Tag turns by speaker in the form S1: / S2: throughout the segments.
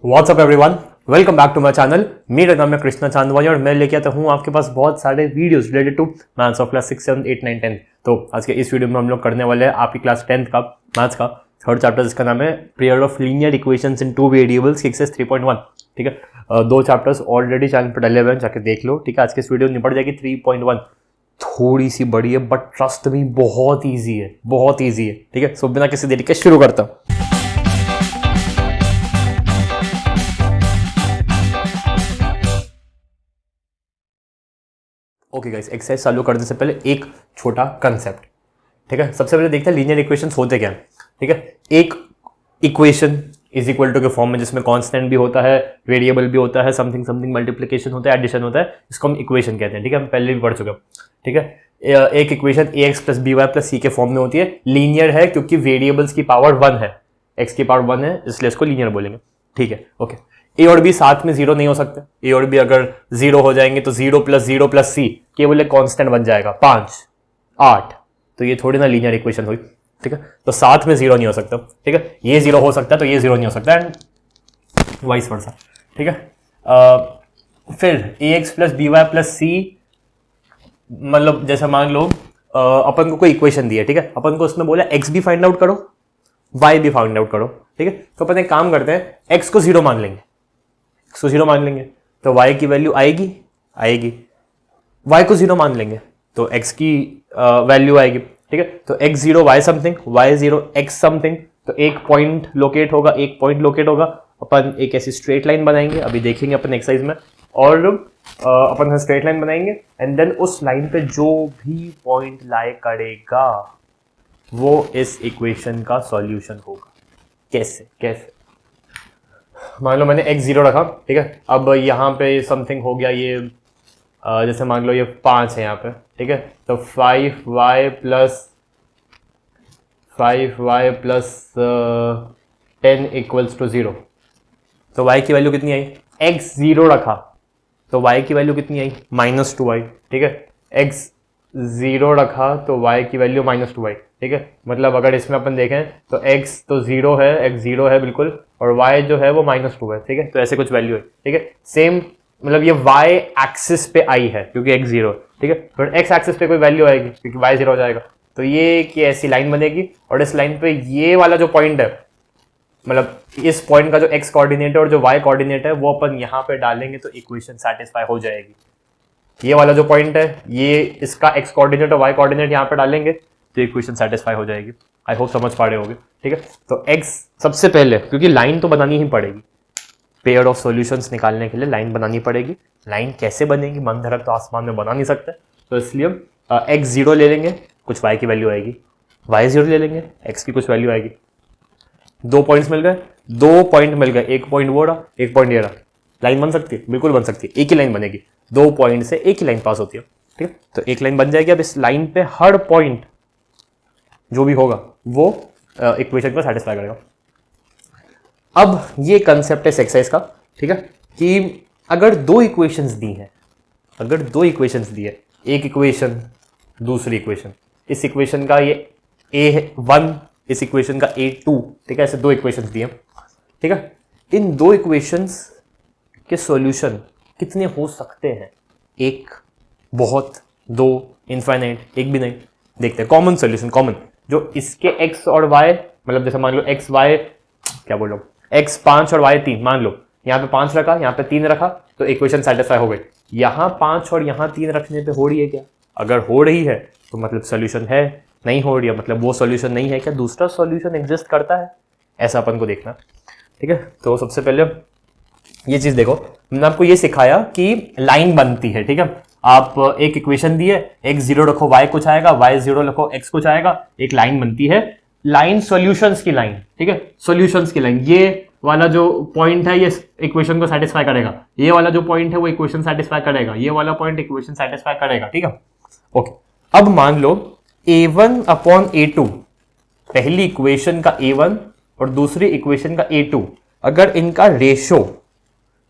S1: WhatsApp everyone, welcome back to my channel. मेरा नाम है कृष्णा चांदवानी और मैं लेके आता हूँ आपके पास बहुत सारे videos related to maths of class 6, 7, 8, 9, 10। तो आज के इस वीडियो में हम लोग करने वाले हैं आपकी क्लास 10th का मैथ्स का थर्ड चैप्टर, जिसका नाम है pair of linear equations in two variables exercise 3.1। ठीक है, दो चैप्टर्स ऑलरेडी चैनल पर डले हुए हैं, जाके देख लो। ठीक है, आज की इस वीडियो निपट जाएगी 3.1। थोड़ी सी बड़ी है बट ट्रस्ट मी बहुत ईजी है, बहुत ईजी है। ठीक है, सो बिना किसी देरी के शुरू करता हूँ। ओके गाइस, एक्सरसाइज चालू करने से पहले एक छोटा कंसेप्ट। ठीक है, सबसे पहले देखते हैं लीनियर इक्वेशंस होते क्या हैं। ठीक है, एक इक्वेशन इज इक्वल टू के फॉर्म में जिसमें कांस्टेंट भी होता है, वेरिएबल भी होता है, समथिंग समथिंग मल्टीप्लिकेशन होता है, एडिशन होता है, इसको हम इक्वेशन कहते हैं। ठीक है, हम पहले भी पढ़ चुके हैं। ठीक है, एक equation ax plus B Y plus C के फॉर्म में होती है। लीनियर है क्योंकि वेरिएबल्स की पावर 1 है, x की पावर 1 है, इसलिए इसको लीनियर बोलेंगे। ठीक है, ओके। ए और बी साथ में जीरो नहीं हो सकते। ए और बी अगर जीरो हो जाएंगे तो 0 प्लस सी केवल एक कांस्टेंट बन जाएगा, 5, 8। तो ये थोड़ी ना लीनियर इक्वेशन हुई। ठीक है, तो साथ में जीरो नहीं हो सकता। ठीक है, ये जीरो हो सकता है तो ये जीरो नहीं हो सकता, एंड वाइस वर्सा। ठीक है, फिर a x plus B Y plus c, मतलब जैसे मान लो अपन को कोई इक्वेशन दी है। ठीक है, अपन को उसमें बोला एक्स भी फाइंड आउट करो, वाई भी फाइंड आउट करो। ठीक है, तो अपन एक काम करते हैं, एक्स को जीरो मान लेंगे, एक्स को जीरो मान लेंगे तो वाई की वैल्यू आएगी, वाई को जीरो मान लेंगे तो एक्स की वैल्यू आएगी। ठीक है, तो X zero Y something, Y zero X something, तो एक पॉइंट लोकेट होगा, एक पॉइंट लोकेट होगा। अपन एक ऐसी स्ट्रेट लाइन बनाएंगे, अभी देखेंगे अपन एक्सरसाइज में, और अपन स्ट्रेट लाइन बनाएंगे एंड देन उस लाइन पे जो भी पॉइंट लाई करेगा वो इस इक्वेशन का सॉल्यूशन होगा। कैसे मान लो मैंने x जीरो रखा। ठीक है, अब यहाँ पे समथिंग हो गया, ये जैसे मान लो ये 5 है यहाँ पे। ठीक है, तो 5y प्लस 10 इक्वल्स टू 0। तो y की वैल्यू कितनी आई? x जीरो रखा तो y की वैल्यू कितनी आई? -2y। ठीक है, x जीरो रखा तो y की वैल्यू -2y। ठीक है, मतलब अगर इसमें अपन देखें तो x तो जीरो है, x जीरो है बिल्कुल, और y जो है वो -2 है। ठीक है, तो ऐसे कुछ वैल्यू है। ठीक है, सेम मतलब ये y एक्सिस पे आई है क्योंकि x जीरो। ठीक है, फिर x एक्सिस पे कोई वैल्यू आएगी क्योंकि y जीरो हो जाएगा, तो ये कि ऐसी लाइन बनेगी और इस लाइन पे ये वाला जो पॉइंट है, मतलब इस पॉइंट का जो x कोऑर्डिनेट है और जो y कोऑर्डिनेट है वो अपन यहाँ पे डालेंगे तो इक्वेशन सेटिस्फाई हो जाएगी। ये वाला जो पॉइंट है, ये इसका x कोऑर्डिनेट और y कोऑर्डिनेट यहाँ पे डालेंगे तो इक्वेशन सेटिस्फाई हो जाएगी। आई होप समझ पा रहे होगे। ठीक है, तो x सबसे पहले, क्योंकि लाइन तो बनानी ही पड़ेगी, पेयर ऑफ सॉल्यूशंस निकालने के लिए लाइन बनानी पड़ेगी। लाइन कैसे बनेगी? मन धड़क तो आसमान में बना नहीं सकते, तो इसलिए x जीरो ले लेंगे, कुछ y की वैल्यू आएगी, y जीरो ले लेंगे, x की कुछ वैल्यू आएगी। दो पॉइंट्स मिल गए, दो पॉइंट मिल गए, एक पॉइंट वो रहा, एक पॉइंट ये रहा। लाइन बन सकती है? बिल्कुल बन सकती है, एक ही लाइन बनेगी, दो पॉइंट से एक ही लाइन पास होती है। ठीक है, तो एक लाइन बन जाएगी। अब इस लाइन पे हर पॉइंट जो भी होगा वो इक्वेशन को सेटिस्फाई करेगा। अब ये कंसेप्ट है एक्सरसाइज का। ठीक है, कि अगर दो इक्वेशंस दी हैं, एक इक्वेशन दूसरी इक्वेशन, इस इक्वेशन का ये a1, इस इक्वेशन का a2। ठीक है, ऐसे दो इक्वेशंस दिए। ठीक है, इन दो इक्वेशंस के सॉल्यूशन कितने हो सकते हैं? एक, बहुत, दो, इनफाइनाइट, एक भी नहीं। देखते हैं कॉमन सॉल्यूशन, कॉमन जो इसके x और y, मतलब जैसे मान लो x y, क्या बोल रहा हूँ, x 5 और y 3, मान लो यहाँ पे 5 रखा, यहाँ पे 3 रखा, तो इक्वेशन सेटिस्फाई हो गई। यहाँ 5 और यहाँ 3 रखने पे हो रही है क्या? अगर हो रही है तो मतलब सॉल्यूशन है, नहीं हो रही है मतलब वो सॉल्यूशन नहीं है क्या, दूसरा सॉल्यूशन एग्जिस्ट करता है, ऐसा अपन को देखना। ठीक है, तो सबसे पहले ये चीज देखो, मैंने आपको ये सिखाया कि लाइन बनती है। ठीक है, आप एक इक्वेशन दी है, x जीरो रखो y कुछ आएगा, y जीरो रखो x कुछ आएगा, एक लाइन बनती है। लाइन सॉल्यूशंस की लाइन। ठीक है, सॉल्यूशंस की लाइन, ये वाला जो पॉइंट है ये इक्वेशन को सेटिस्फाई करेगा, ये वाला जो पॉइंट है वो इक्वेशन सेटिस्फाई करेगा, ये वाला पॉइंट इक्वेशन सेटिस्फाई करेगा। ठीक है, ओके। अब मान लो a1 अपॉन a2, पहली इक्वेशन का a1 और दूसरी इक्वेशन का a2, अगर इनका रेशो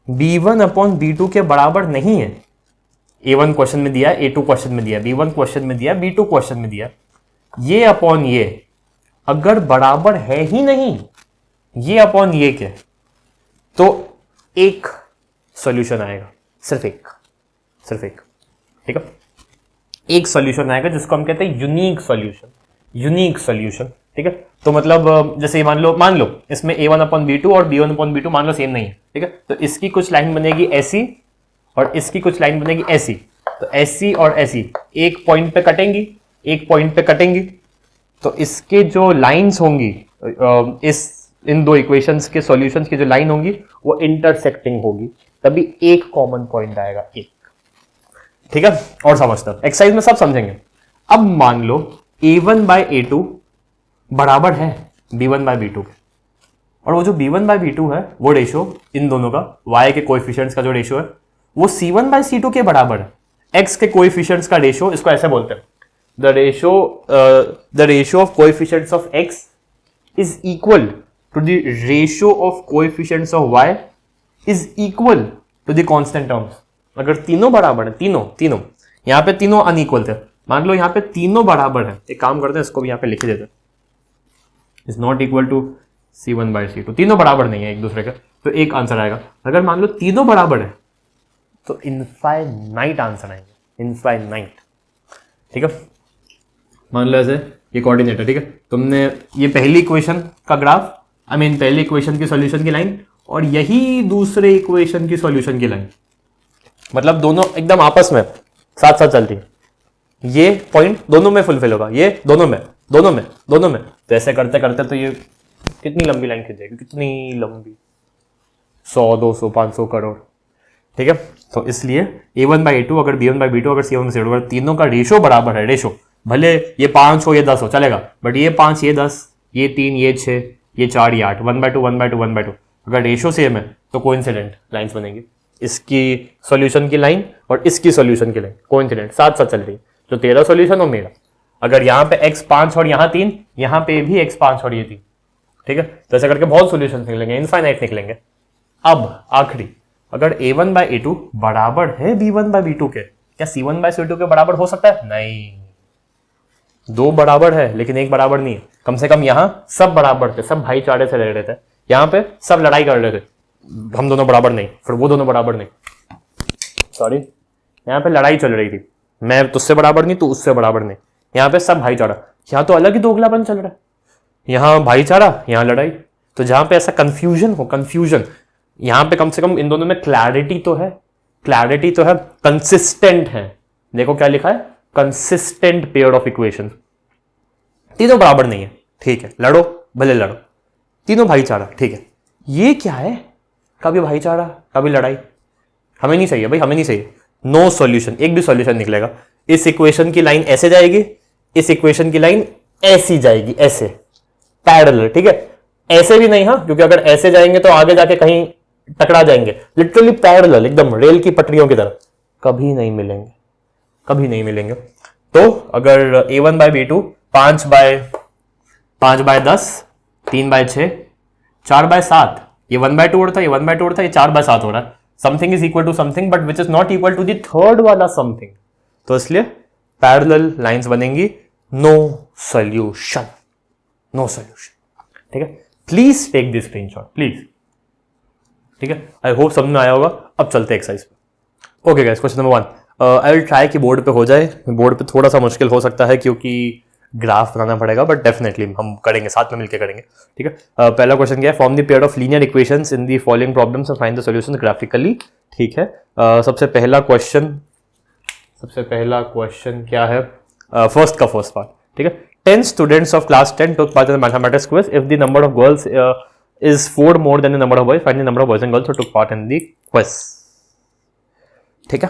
S1: b1 अपॉन b2 के बराबर नहीं है, a1 क्वेश्चन में दिया है, a2 क्वेश्चन में दिया है, b1 क्वेश्चन में दिया है, b2 क्वेश्चन में दिया है, ये अपॉन ये अगर बराबर है ही नहीं, ये अपॉन ये के, तो एक सॉल्यूशन आएगा, सिर्फ एक, ठीक है। एक सॉल्यूशन आएगा जिसको हम कहते हैं यूनिक सॉल्यूशन, ठीक है। तो मतलब जैसे मान लो इसमें a1/b2 और b1/b2 मान लो सेम नहीं है, ठीक है। तो इसकी कुछ लाइन बनेगी ऐसी और इसकी कुछ लाइन बनेगी ऐसी, तो ऐसी और ऐसी एक पॉइंट पे कटेंगी, तो इसके जो लाइंस होंगी इन दो इक्वेशंस के सॉल्यूशंस की जो लाइन होंगी वो इंटरसेक्टिंग होगी, तभी एक कॉमन पॉइंट आएगा, एक, ठीक है। और समझता एक्सरसाइज में सब समझेंगे। अब मान लो a1/a2 बराबर है b1/b2 के, और वो जो b1/b2 है वो रेशो इन दोनों का, y के कोएफिशिएंट्स का जो रेशो है वो c1/c2 के बराबर है। x के कोएफिशिएंट्स का रेशो, इसको ऐसे बोलते हैं, the ratio of coefficients of x is equal to the ratio of coefficients of y is equal to the constant terms. अगर तीनों बराबर है, तीनों यहां पे तीनों अनइक्वल थे, मान लो यहां पे तीनों बराबर है, एक काम करते हैं इसको भी यहां पे लिख देते हैं, is not equal to c1/c2, तीनों बराबर नहीं है एक दूसरे के, तो एक आंसर आएगा। अगर मान लो तीनों बराबर है तो इनफाइनाइट आंसर आएंगे, इनफाइनाइट, ठीक है। मान लो ऐसे ये कोऑर्डिनेट है, ठीक है। तुमने ये पहली इक्वेशन का ग्राफ, पहली इक्वेशन की सॉल्यूशन की लाइन और यही दूसरे इक्वेशन की सॉल्यूशन की लाइन, मतलब दोनों एकदम आपस में साथ साथ चलती है। ये पॉइंट दोनों में फुलफिल होगा, ये दोनों में, तो ऐसे करते करते तो ये कितनी लंबी लाइन खींच जाएगी, कितनी लंबी, 100, 200, 500 करोड़, ठीक है। तो इसलिए a1/a2 अगर b1/b2 अगर c1/c2 अगर तीनों का रेशो बराबर है, रेशो भले ये 5 हो ये 10 हो चलेगा, बट ये 5 ये 10 ये 3 ये 6 ये 4 ये 8, 1/2 अगर रेशो सेम है तो कोइंसिडेंट लाइंस बनेंगी, इसकी सॉल्यूशन की लाइन और इसकी सॉल्यूशन की लाइन कोइंसिडेंट साथ साथ चल रही है, जो तेरा सॉल्यूशन और मेरा। अगर यहाँ पे x 5 और यहाँ 3, यहाँ पे भी x 5 और ये 3, ठीक है। तो ऐसा करके बहुत सॉल्यूशन निकलेंगे, इनफाइनाइट निकलेंगे। अब आखिरी, अगर a1/a2 बराबर है b1/b2 के, क्या c1/c2 के बराबर हो सकता है? नहीं, दो बराबर है लेकिन एक बराबर नहीं है। कम से कम यहां सब बराबर थे, सब भाईचारे से रह रहे थे, यहाँ पे सब लड़ाई कर रहे थे, हम दोनों बराबर नहीं, फिर वो दोनों बराबर नहीं, सॉरी, यहाँ पे लड़ाई चल रही थी, मैं तुझसे बराबर नहीं तू उससे बराबर नहीं, यहाँ पे सब भाईचारा। यहाँ तो अलग ही दोगलापन चल रहा है, यहाँ भाईचारा यहाँ लड़ाई। तो जहां पे ऐसा कंफ्यूजन, यहाँ पे कम से कम इन दोनों में क्लैरिटी तो है, कंसिस्टेंट है। देखो क्या लिखा है, कंसिस्टेंट पेयर ऑफ इक्वेशन, तीनों बराबर नहीं है, ठीक है, लड़ो भले लड़ो, तीनों भाईचारा, ठीक है। ये क्या है, कभी भाईचारा कभी लड़ाई, हमें नहीं चाहिए भाई, हमें नहीं चाहिए। नो सॉल्यूशन, एक भी सॉल्यूशन निकलेगा। इस इक्वेशन की लाइन ऐसे जाएगी, इस इक्वेशन की लाइन ऐसी जाएगी, ऐसे पैरेलल, ठीक है। ऐसे भी नहीं, हाँ, क्योंकि अगर ऐसे जाएंगे तो आगे जाके कहीं टकरा जाएंगे, लिटरली पैरेलल, एकदम रेल की पटरियों की तरह, कभी नहीं मिलेंगे। तो अगर a1/b2 5/10, 3/6, 4/7, ये 1/2 उड़ता है, ये 1/2 उड़ता है, ये 4/7 हो रहा है। Something is equal to something but which is not equal to the third वाला समथिंग, तो इसलिए पैरेलल लाइंस बनेंगी। नो सॉल्यूशन, ठीक है। Please take this screenshot, please, ठीक है। आई होप समझ में आया होगा। अब चलते हैं एक्सरसाइज पे। Okay guys, question number 1, I will try कि बोर्ड पे हो जाए। बोर्ड पे थोड़ा सा मुश्किल हो सकता है क्योंकि ग्राफ बनाना पड़ेगा, बट डेफिनेटली हम करेंगे, साथ में मिलकर करेंगे, ठीक है। पहला क्वेश्चन क्या है, form the pair of linear equations in the following problems and find the solutions graphically, ठीक है। सबसे पहला क्वेश्चन क्या है, फर्स्ट पार्ट, ठीक है। 10 students of class 10 took part in the mathematics quiz. If the number of girls is 4 more than the number of boys, find the number of boys and girls who took part in the quiz. ठीक है।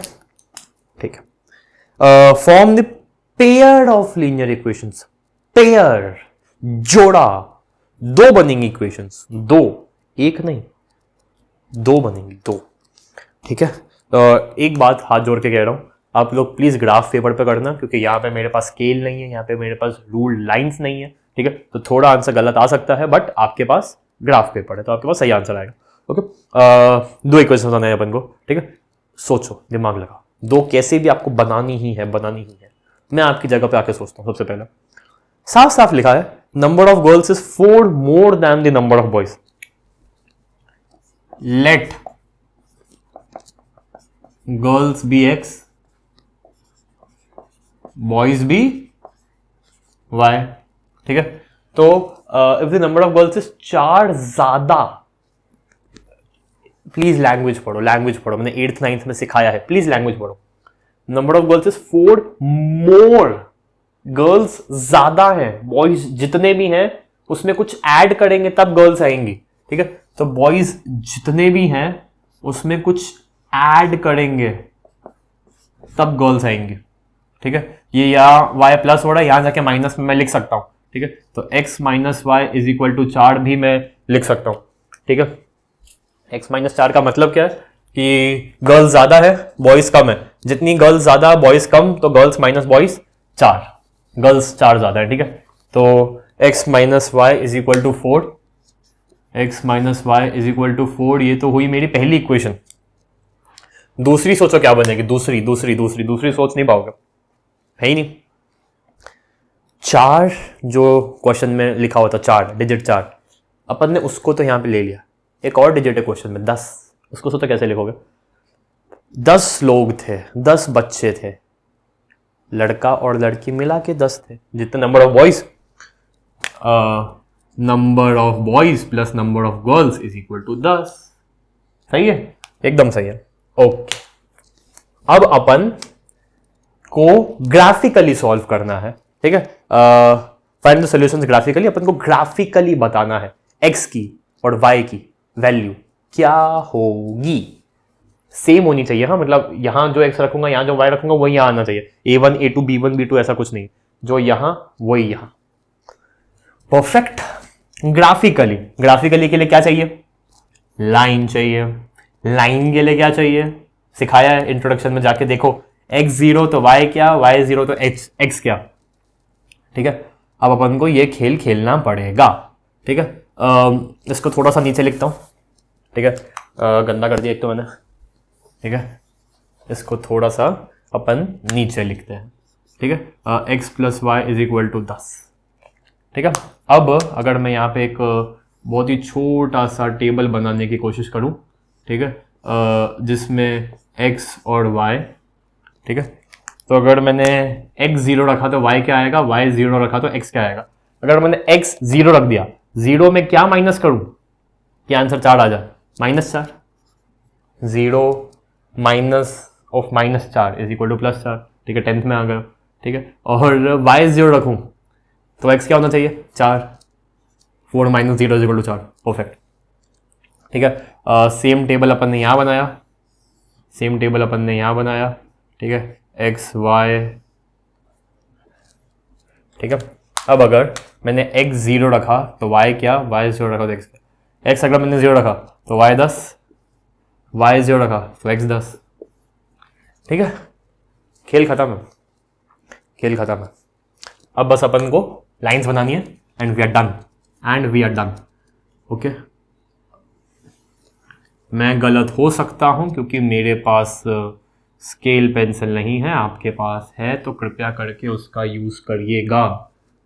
S1: Form the pair of linear equations. Pair, जोड़ा, दो बनेंगी equations, दो, एक नहीं, दो बनेंगी, दो, ठीक है। एक बात हाथ जोड़ के कह रहा हूं, आप लोग प्लीज ग्राफ पेपर पे करना, क्योंकि यहाँ पे मेरे पास स्केल नहीं है, यहाँ पे मेरे पास रूल्ड लाइंस नहीं है, ठीक है। तो थोड़ा आंसर गलत आ सकता है, बट आपके पास ग्राफ पेपर है तो आपके पास सही आंसर आएगा, ओके। दो इक्वेशन बनाए अपन को, ठीक है। सोचो, दिमाग लगा, दो कैसे भी आपको बनानी ही है। मैं आपकी जगह पे आके सोचता हूँ। सबसे पहले साफ साफ लिखा है, number of girls is 4 more than the number of boys. Let girls be X, boys be Y, ठीक है। तो if the number of girls is 4 ज्यादा, प्लीज लैंग्वेज पढ़ो, लैंग्वेज पढ़ो, मैंने 8th 9th में सिखाया है, प्लीज लैंग्वेज पढ़ो। Number of girls is 4 more, girls ज्यादा है, बॉयज जितने भी हैं उसमें कुछ ऐड करेंगे तब गर्ल्स आएंगी, ठीक है। तो बॉयज जितने भी हैं उसमें कुछ ऐड करेंगे तब गर्ल्स आएंगी, ठीक है। ये यहाँ y प्लस हो रहा है, यहां जाके माइनस में मैं लिख सकता हूं, ठीक है। तो x minus Y is equal to 4 भी मैं लिख सकता हूं, ठीक है। x माइनस 4 का मतलब क्या है कि गर्ल्स ज्यादा है, बॉयज कम है, जितनी गर्ल्स ज्यादा बॉयज कम, तो गर्ल्स माइनस बॉयज 4, गर्ल्स 4 ज्यादा है, ठीक है। तो x minus Y is equal to 4, x minus Y is equal to 4, ये तो हुई मेरी पहली इक्वेशन। दूसरी सोचो क्या बनेगी, दूसरी सोच नहीं पाओगे, है ही नहीं। 4 जो क्वेश्चन में लिखा हुआ था, 4 डिजिट 4, अपन ने उसको तो यहां पे ले लिया, एक और डिजिट है क्वेश्चन में 10, उसको सोचो कैसे लिखोगे। 10 लोग थे, 10 बच्चे थे, लड़का और लड़की मिला के 10 थे, जितने number of boys, number of boys plus number of girls is equal to 10। सही है, एकदम सही है, ओके। अब अपन को ग्राफिकली सॉल्व करना है, ठीक है। फाइंड द सॉल्यूशंस ग्राफिकली, अपन को ग्राफिकली बताना है x की और y की वैल्यू क्या होगी, सेम होनी चाहिए, हाँ, मतलब यहां जो x रखूंगा, यहां जो y रखूंगा, वही यहां आना चाहिए, a1 a2 b1 b2 ऐसा कुछ नहीं, जो यहां वही यहां, परफेक्ट। ग्राफिकली के लिए क्या चाहिए, लाइन चाहिए, लाइन के लिए क्या चाहिए, सिखाया है इंट्रोडक्शन में, जाके देखो, x0 तो y क्या, y0 तो x क्या, ठीक है। अब अपन को ये खेल खेलना पड़ेगा, ठीक है। इसको थोड़ा सा नीचे लिखता हूं, ठीक है, गंदा कर दिया एक तो मैंने, ठीक है। इसको थोड़ा सा अपन नीचे लिखते हैं, ठीक है। x plus Y is equal to 10, ठीक है। अब अगर मैं यहाँ पे एक बहुत ही छोटा सा टेबल बनाने की कोशिश करूं, ठीक है, जिसमें x और y, ठीक है, तो अगर मैंने x 0 रखा तो y क्या आएगा, y 0 रखा तो x क्या आएगा। अगर मैंने x 0 रख दिया, 0 में क्या माइनस करूं कि आंसर 4 आ जाए, -4, 0 minus of -4 is equal to +4, ठीक है, 10th में आ गया, ठीक है। और y 0 रखूं तो x क्या होना चाहिए, 4, 4 minus 0 is equal to 4, perfect, ठीक है। सेम टेबल अपन ने यहाँ बनाया, ठीक है, x y, ठीक है। अब अगर मैंने x 0 रखा तो y क्या, y 0 रखा तो x क्या, x अगर मैंने 0 रखा तो y 10, y 0 रखा तो x 10, ठीक है। खेल खत्म है। अब बस अपन को लाइंस बनानी है and we are done, okay. मैं गलत हो सकता हूं क्योंकि मेरे पास स्केल पेंसिल नहीं है, आपके पास है तो कृपया करके उसका यूज करिएगा,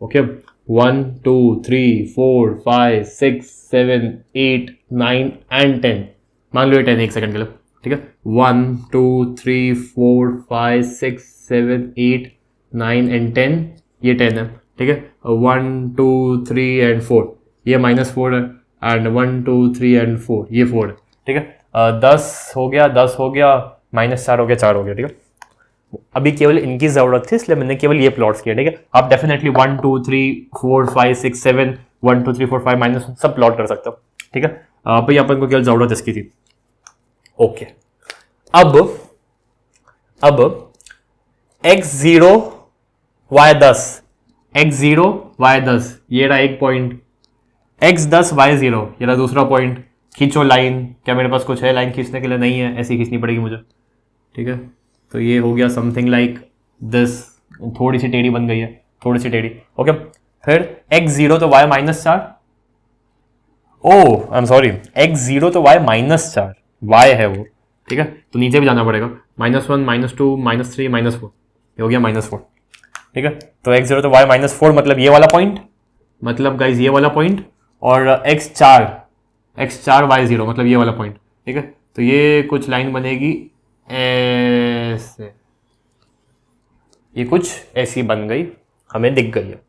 S1: ओके। 1 2 3 4 5 6 7 8 9 एंड 10, मान लो ये 10 एक सेकंड के लिए, ठीक है। 1 2 3 4 5 6 7 8 9 एंड 10, ये 10 है, ठीक है। 1 2 3 एंड 4, ये -4 है, एंड 1 2 3 एंड 4, ये 4 है, ठीक है। 10 हो गया, -4 हो गया, 4 हो गया, ठीक है। अभी केवल इनकी जरूरत थी इसलिए मैंने केवल ये प्लॉट्स किए, ठीक है। आप डेफिनेटली 1 2 3 4 5 6 7 1 2 3 4 5 माइनस सब प्लॉट कर सकते हो, ठीक है। भाई अपन को केवल जरूरत इसकी थी, ओके। अब x0 y10, x0 y10, ये रहा एक पॉइंट, x10 y0, ये रहा दूसरा पॉइंट। खींचो लाइन, क्या मेरे पास कुछ है लाइन खींचने के लिए, नहीं है, ऐसी खींचनी पड़ेगी मुझे, ठीक है। तो ये हो गया समथिंग लाइक दिस, थोड़ी सी टेढ़ी बन गई है, थोड़ी सी टेढ़ी, ओके। फिर x0 तो y -4, oh I am sorry, x0 तो y -4, y है वो, ठीक है। तो नीचे भी जाना पड़ेगा, -1 -2 -3 -4, ये हो गया -4, ठीक है। तो x0 तो y -4 मतलब ये वाला पॉइंट, मतलब गाइज ये वाला पॉइंट, और x4 y0 मतलब ये वाला पॉइंट, ठीक है। तो ये कुछ लाइन बनेगी ऐसे, ये कुछ ऐसी बन गई, हमें दिख गई है,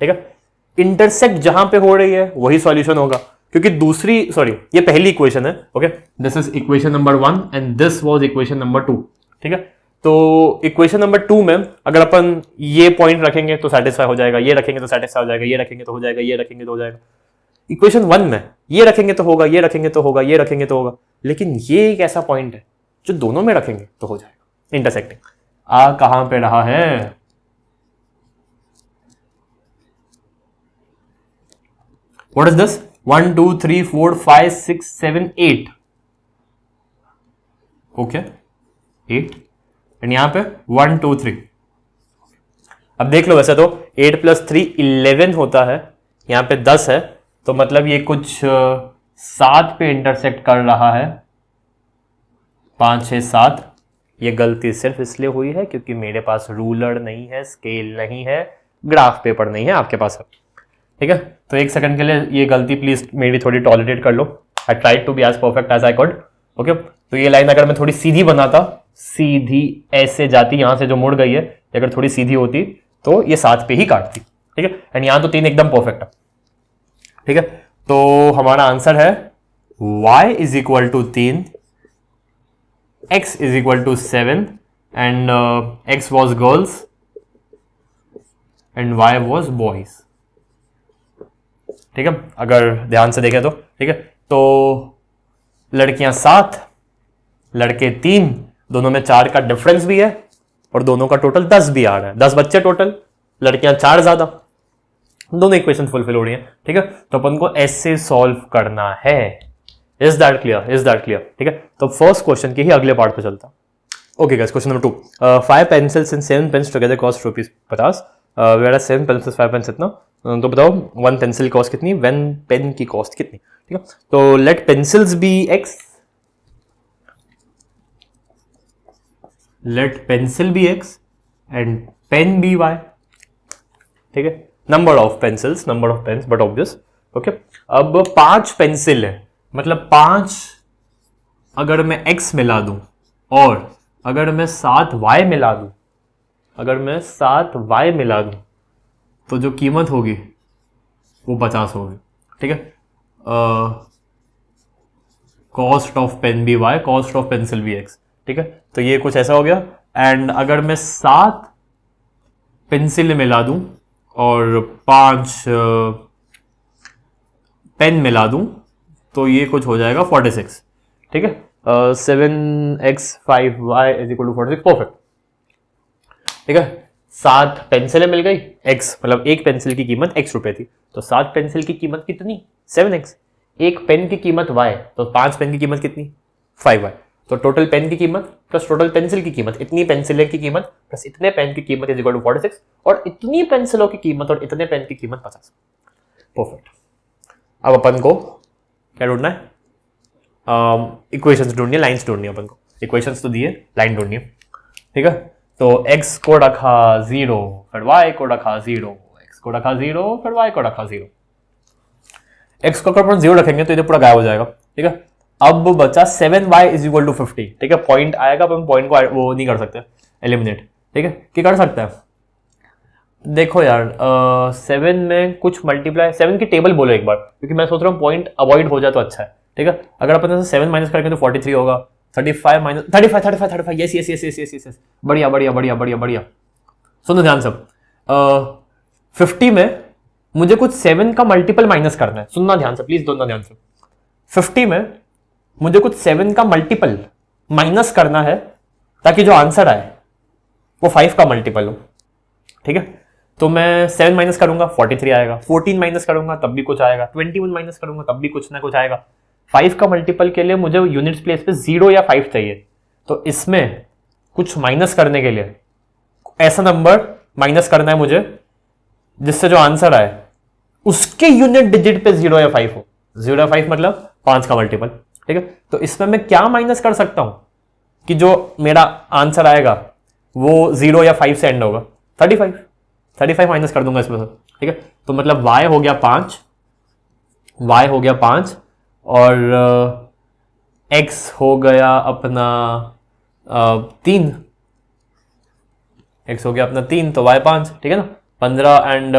S1: ठीक है। इंटरसेक्ट जहां पे हो रही है वही सॉल्यूशन होगा, क्योंकि दूसरी, सॉरी ये पहली इक्वेशन है, okay, this is equation number 1 and this was equation number 2, ठीक है। तो इक्वेशन नंबर 2 में अगर अपन ये पॉइंट रखेंगे तो सेटिस्फाई हो जाएगा, ये रखेंगे तो सेटिस्फाई हो जाएगा, ये रखेंगे तो हो जाएगा, ये रखेंगे तो हो जाएगा। इक्वेशन 1 में ये रखेंगे तो होगा, ये रखेंगे तो होगा, ये रखेंगे तो होगा, लेकिन ये एक ऐसा पॉइंट है जो दोनों में रखेंगे तो हो जाएगा इंटरसेक्टिंग। आ कहां पे रहा है, what is this, 1 2 3 4 5 6 7 8, okay 8, and यहां पे 1 2 3। अब देख लो, वैसे तो 8 + 3 11 होता है, यहां पे 10 है, तो मतलब ये कुछ 7 पे इंटरसेक्ट कर रहा है, 5 6 7। ये गलती सिर्फ इसलिए हुई है क्योंकि मेरे पास रूलर नहीं है, स्केल नहीं है, ग्राफ पेपर नहीं है, आपके पास है, ठीक है। तो एक सेकंड के लिए ये गलती प्लीज मेरी थोड़ी टॉलरेट कर लो। I tried to be as perfect as I could, okay. तो ये लाइन अगर मैं थोड़ी सीधी बनाता, सीधी ऐसे जाती, यहां से जो मुड़ गई है, अगर थोड़ी सीधी होती तो ये 7 पे ही काटती, ठीक है। एंड यहां तो 3 एकदम परफेक्ट है, ठीक है। तो हमारा आंसर है y is equal to 3, x is equal to 7 and x was girls and y was boys, ठीक है। अगर ध्यान से देखें तो, ठीक है। तो लड़कियां 7, लड़के 3, दोनों में 4 का डिफरेंस भी है और दोनों का टोटल 10 भी आ रहा है, 10 बच्चे टोटल, लड़कियां 4 ज्यादा, दोनों इक्वेशन फुलफिल हो रही हैं, ठीक है। तो अपन को ऐसे सॉल्व करना है। Is that clear, is that clear, ठीक है। तो फर्स्ट क्वेश्चन के ही अगले पार्ट पे चलता। Okay guys, question number 2, 5 pencils and 7 pens together cost ₹50, where 7 pencils 5 pens इतना, तो बताओ 1 pencil कॉस्ट कितनी, 1 पेन की कॉस्ट कितनी, ठीक है। तो let pencils be x, let pencil be x and pen be y, ठीक है। Number of pencils, number of pens, but obvious, okay. अब 5 पेंसिल है, मतलब 5 अगर मैं x मिला दूं और अगर मैं 7 y मिला दूं, अगर मैं 7 y मिला दूं तो जो कीमत होगी वो 50 होगी, ठीक है। Cost of pen be y, cost of pencil be x, ठीक है। तो ये कुछ ऐसा हो गया। एंड अगर मैं 7 पेंसिल मिला दूं और 5 पेन मिला दूं तो ये कुछ हो जाएगा 46, ठीक है। 7x 5y is equal to 46, perfect, ठीक है। 7 पेंसिलें मिल गई, x मतलब एक पेंसिल की कीमत x रुपए थी, तो 7 पेंसिल की कीमत कितनी, 7x। एक पेन की कीमत y, तो 5 पेन की कीमत कितनी, 5y। तो टोटल पेन की कीमत प्लस टोटल पेंसिल की कीमत, इतनी पेंसिलें की कीमत प्लस इतने पेन की कीमत इज इक्वल टू 46, और इतनी पेंसिलों की कीमत और इतने पेन की कीमत 50, परफेक्ट। अब अपन को क्या ढूंढना है, इक्वेशंस ढूंढनी है, लाइंस ढूंढनी है अपन को। इक्वेशंस तो दिए, लाइन ढूंढनी है, ठीक है। तो x को रखा 0, फिर y को रखा 0, x को रखा 0, फिर y को रखा 0। x को अगर अपन 0 रखेंगे तो ये पूरा गायब हो जाएगा, ठीक है। अब बचा 7y इज इक्वल टू 50, ठीक है। पॉइंट आएगा, अपन पॉइंट को वो नहीं कर सकते एलिमिनेट, ठीक है। क्या कर सकता है, देखो यार 7 में कुछ मल्टीप्लाई, 7 की टेबल बोलो एक बार, क्योंकि मैं सोच रहा हूँ पॉइंट अवॉइड हो जाए तो अच्छा है, ठीक है। अगर अपन 7 माइनस करेंगे तो 43 होगा, 35 minus 35, yes yes yes yes yes yes, बढ़िया बढ़िया बढ़िया बढ़िया बढ़िया। सुनो ध्यान सब, 50 में मुझे कुछ 7 का मल्टीपल माइनस करना है, सुनना ध्यान से प्लीज, दोनों ध्यान से। 50 में मुझे कुछ 7 का मल्टीपल माइनस करना है ताकि जो आंसर आए वो 5 का मल्टीपल हो, ठीक है। तो मैं 7 माइनस करूंगा 43 आएगा, 14 माइनस करूंगा तब भी कुछ आएगा, 21 माइनस करूंगा तब भी कुछ ना कुछ आएगा। 5 का मल्टीपल के लिए मुझे यूनिट्स प्लेस पे 0 या 5 चाहिए, तो इसमें कुछ माइनस करने के लिए ऐसा नंबर माइनस करना है मुझे जिससे जो आंसर आए उसके यूनिट डिजिट पे 0 या 5 हो। 0 या 5 मतलब 5 का मल्टीपल, ठीक है। तो इसमें मैं क्या माइनस कर सकता हूं कि जो मेरा आंसर आएगा वो 0 या 5 से एंड होगा, 35 माइनस कर दूंगा इसमें से, ठीक है। तो मतलब y हो गया 5, y हो गया 5 और x हो गया अपना 3, x हो गया अपना 3 तो y 5, ठीक है ना। 15 एंड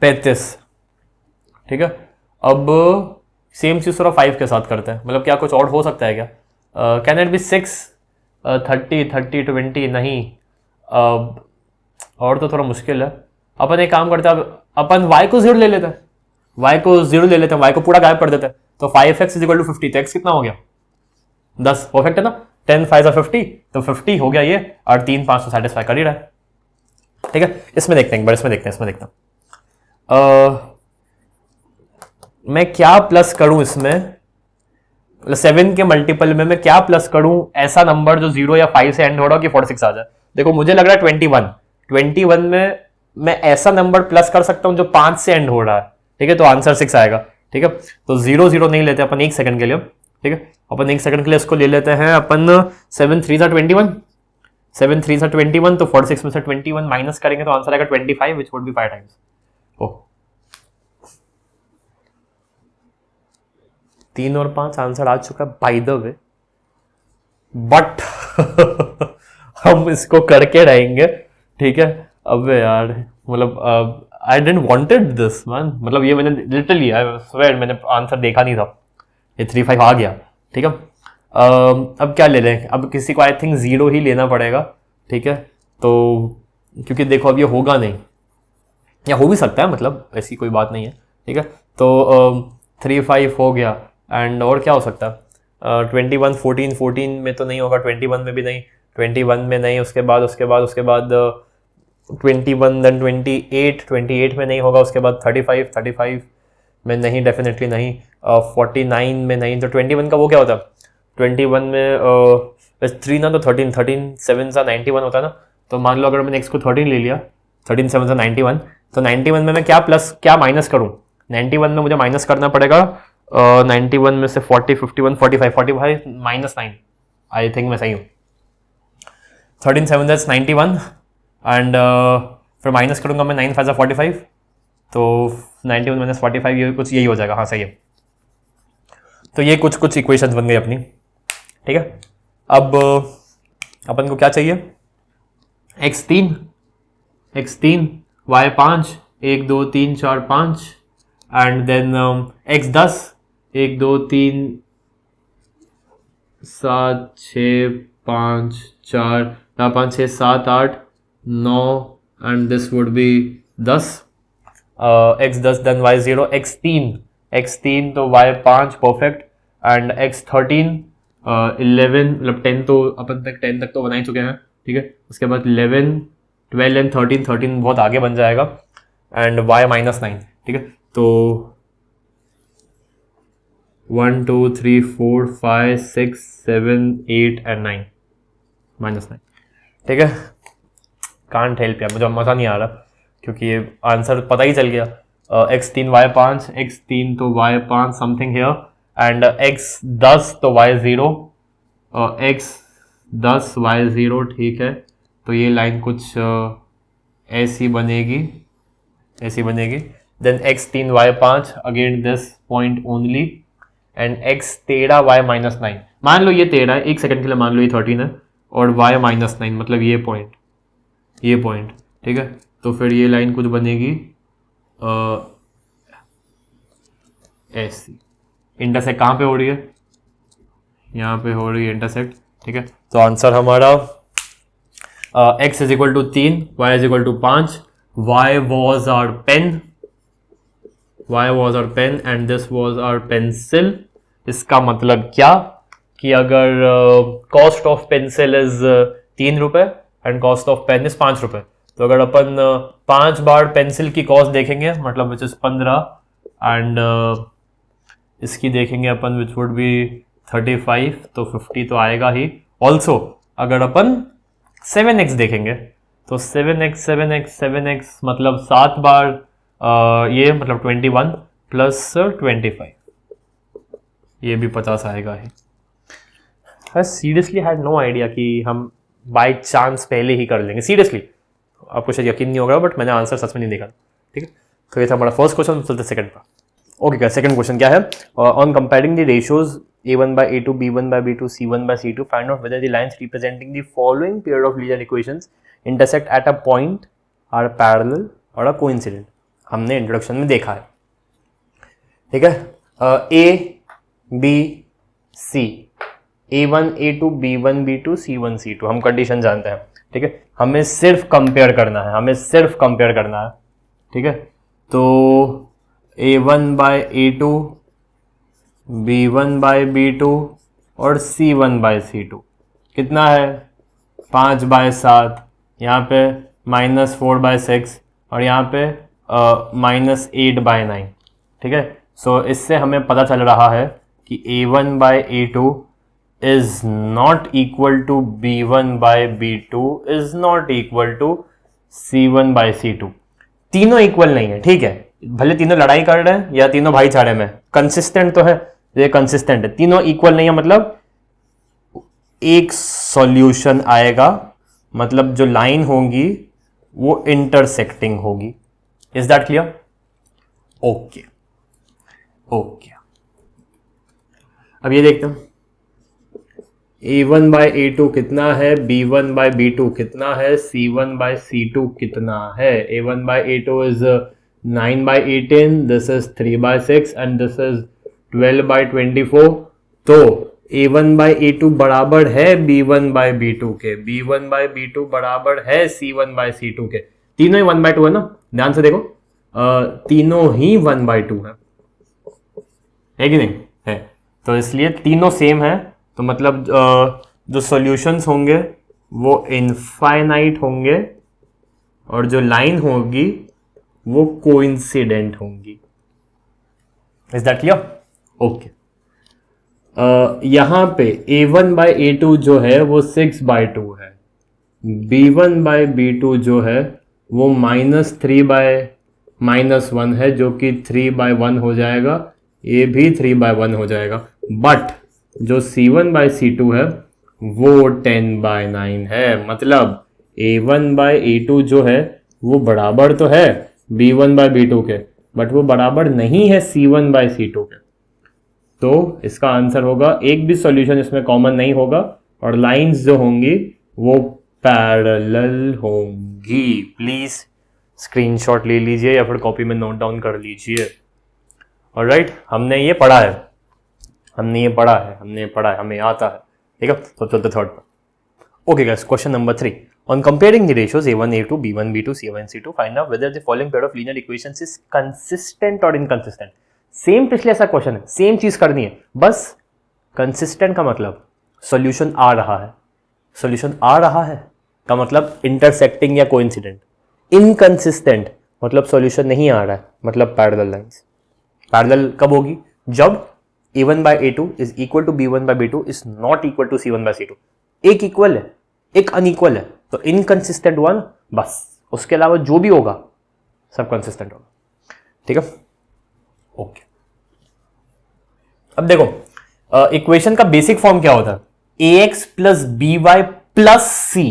S1: 35, ठीक है। अब सेम चीज थोड़ा 5 के साथ करते हैं, मतलब क्या कुछ और हो सकता है क्या? Can it be 6, 30, 30, 20? नहीं, और तो थोड़ा मुश्किल है। अपन एक काम करते हैं, अपन y को 0 ले लेते हैं, y को 0 ले लेते हैं, y को पूरा गायब कर देते हैं। तो 5x इज इक्वल टू 50, तो x कितना हो गया? 10, परफेक्ट है ना। 10 5 50, तो 50 हो गया ये, और 3 5 तो सेटिस्फाई कर ही रहा है, ठीक है। इसमें देखते हैं एक बार, इसमें देखते हैं। मैं क्या प्लस करूं इसमें, 7 के मल्टीपल में मैं क्या प्लस करूं ऐसा नंबर जो 0 या 5 से एंड हो रहा हो कि 46 आ जाए। देखो मुझे लग रहा है 21 में मैं ऐसा नंबर प्लस कर सकता हूं जो 5 से एंड हो रहा है, ठीक है। तो आंसर 6 आएगा, ठीक है। तो 0 0 नहीं लेते अपन 1 सेकंड के लिए, ठीक है। अपन 1 सेकंड के लिए इसको ले लेते हैं अपन 7 3 सा 21, 7 3 सा 21, तो 46 में से 21 माइनस करेंगे तो आंसर आएगा 25, विच वुड बी 5 टाइम्स। ओ 3 और 5 आंसर आ चुका है बाय द वे, बट हम इसको करके रहेंगे, ठीक है। अब यार मतलब आई डेंट वांटेड दिस मैन, मतलब ये मैंने लिटरली आई स्वेयर मैंने आंसर देखा नहीं था, ये 3 5 आ गया, ठीक है। अब क्या ले लें, अब किसी को आई थिंक 0 ही लेना पड़ेगा, ठीक है। तो क्योंकि देखो अब ये होगा नहीं, या हो भी सकता है, मतलब ऐसी कोई बात नहीं है, ठीक है। तो 3 5 हो गया, एंड और क्या हो सकता है? 21 14 में तो नहीं होगा, 21 में भी नहीं, 21 में नहीं, उसके बाद 21 देन 28 में नहीं होगा, उसके बाद 35 में नहीं, डेफिनेटली नहीं, 49 में नहीं, तो 21 का वो क्या होता है? 21 में 3 ना, तो 13 7 सा 91 होता है ना। तो मान लो अगर मैंने x को 13 ले लिया, 13 7 सा 91, तो 91 में मैं क्या माइनस करूं? 91 में मुझे माइनस करना पड़ेगा 91 में से 40 51 45 माइनस 9, आई थिंक मैं सही हूँ। 13 7 दैट्स 91, एंड फिर माइनस करूंगा मैं 9 5 45, तो 91 माइनस 45 ये कुछ यही हो जाएगा, हाँ सही है। तो ये कुछ इक्वेशंस बन गई अपनी, ठीक है। अब अपन को क्या चाहिए? x3 y 5 1 2 3 4 5, and then x10 1 2 3 7 6 5 4 5 6 7 8 9, and this would be 10, x10 then y0, x3 तो y5 परफेक्ट, एंड x13 11, मतलब 10 तो अपन 10 तक तो बना ही चुके हैं, ठीक है। उसके बाद 11 12 एंड 13 बहुत आगे बन जाएगा, एंड y माइनस 9, ठीक है। तो 1 2 3 4 5 6 7 8 एंड 9 माइनस 9, ठीक है। कांट हेल्प यार, मुझे मज़ा नहीं आ रहा क्योंकि ये आंसर पता ही चल गया। x3 y5, x3 तो y5 something hair, and x10 तो y0, x10 y0, ठीक है। तो ये लाइन कुछ ऐसी बनेगी, then x3 y5 again this point only, and x13 y minus 9, मान लो ये 13 है, एक सेकंड के लिए मान लो ये 13 है, और y माइनस 9 मतलब ये पॉइंट, ठीक है। तो फिर ये लाइन कुछ बनेगी ऐसी, इंटरसेक्ट कहाँ पे हो रही है? यहाँ पे हो रही है इंटरसेक्ट, ठीक है। तो आंसर हमारा x is equal to 3, y is equal to 5, y was our pen and this was our pencil. इसका मतलब क्या कि अगर कॉस्ट ऑफ पेंसिल इज 3 रुपए and cost of pen is 5 रुपए, तो अगर अपन 5 बार पेंसिल की कॉस्ट देखेंगे, मतलब विच इज 15, एंड इसकी देखेंगे अपन विच वुड बी 35, तो 50 तो आएगा ही। ऑल्सो अगर अपन 7x देखेंगे तो 7x मतलब 7 बार ये मतलब 21 प्लस 25, ये भी 50 आएगा ही। सीरियसली हैड नो आइडिया कि हम बाय चांस पहले ही कर लेंगे, सीरियसली आपको शायद यकीन नहीं होगा, बट मैंने आंसर सच में नहीं देखा, ठीक है। तो ये था हमारा फर्स्ट क्वेश्चन, चलते सेकंड पर। ओके क्या सेकंड क्वेश्चन क्या है, on comparing the ratios a1 by a2 b1 by b2 c1 by c2 find out whether the lines representing the following pair of linear equations intersect at a point are parallel or a coincident. हमने introduction में देखा है, ठीक है, a b c a1 a2 b1 b2 c1 c2 हम condition जानते हैं, ठीक है, हमें सिर्फ कंपेयर करना है, हमें सिर्फ कंपेयर करना है, ठीक है, तो a1 by a2 b1 by b2 और c1 by c2 कितना है 5 by 7, यहाँ पे -4/6 और यहाँ पे -8/9, ठीक है। सो इससे हमें पता चल रहा है कि a1 by a2 is not equal to b1 by b2 is not equal to c1 by c2। तीनों इक्वल नहीं है, ठीक है, भले तीनों लड़ाई कर रहे हैं या तीनों भाईचारे में, कंसिस्टेंट तो है, ये कंसिस्टेंट है, तीनों इक्वल नहीं है, मतलब एक सॉल्यूशन आएगा, मतलब जो लाइन होगी वो इंटरसेक्टिंग होगी। Is that clear? Okay okay, अब ये देखते हैं a1 by a2 कितना है, b1 by b2 कितना है, c1 by c2 कितना है। a1 by a2 is 9 by 18, this is 3 by 6 and this is 12 by 24। तो a1 by a2 बराबर है b1 by b2 के, b1 by b2 बराबर है c1 by c2 के। तीनों ही 1 by 2 है ना, ध्यान से देखो, तीनों ही 1 by 2 है कि नहीं है, तो इसलिए तीनों सेम है, तो मतलब जो सॉल्यूशंस होंगे वो इनफाइनाइट होंगे और जो लाइन होगी वो कोइंसिडेंट होंगी। Is that clear? ओके, यहां पे a1 by a2 जो है वो 6 by 2 है, b1 by b2 जो है वो -3 by -1 है, जो कि 3 by 1 हो जाएगा, ये भी 3 by 1 हो जाएगा, बट जो c1 by c2 है वो 10 by 9 है, मतलब a1 by a2 जो है वो बराबर तो है b1 by b2 के, बट वो बराबर नहीं है c1 by c2 के। तो इसका आंसर होगा, एक भी सॉल्यूशन इसमें कॉमन नहीं होगा और लाइंस जो होंगी वो पैरेलल होंगी। प्लीज स्क्रीनशॉट ले लीजिए या फिर कॉपी में नोट डाउन कर लीजिए। ऑलराइट, हमने ये पढ़ा है, हमने पढ़ा है, हमें आता है, ठीक है। तो चलते थर्ड पर। Okay guys, question number 3, on comparing the ratios a1 a2 b1 b2 c1 c2 find out whether the following pair of linear equations is consistent और इनकंसिस्टेंट। सेम पिछले ऐसा क्वेश्चन है, सेम चीज करनी है, बस कंसिस्टेंट का मतलब सॉल्यूशन आ रहा है, सॉल्यूशन आ रहा है का मतलब इंटरसेक्टिंग या कोइंसिडेंट, इनकंसिस्टेंट मतलब सॉल्यूशन नहीं आ रहा है, मतलब पैरेलल लाइंस। पैरेलल कब होगी? जब a1 by a2 is equal to b1 by b2 is not equal to c1 by c2। एक इक्वल है, एक अनइक्वल है, तो इनकंसिस्टेंट हुआ ना, बस, उसके अलावा जो भी होगा सब कंसिस्टेंट होगा, ठीक है। ओके, अब देखो इक्वेशन का बेसिक फॉर्म क्या होता है, ax plus by plus c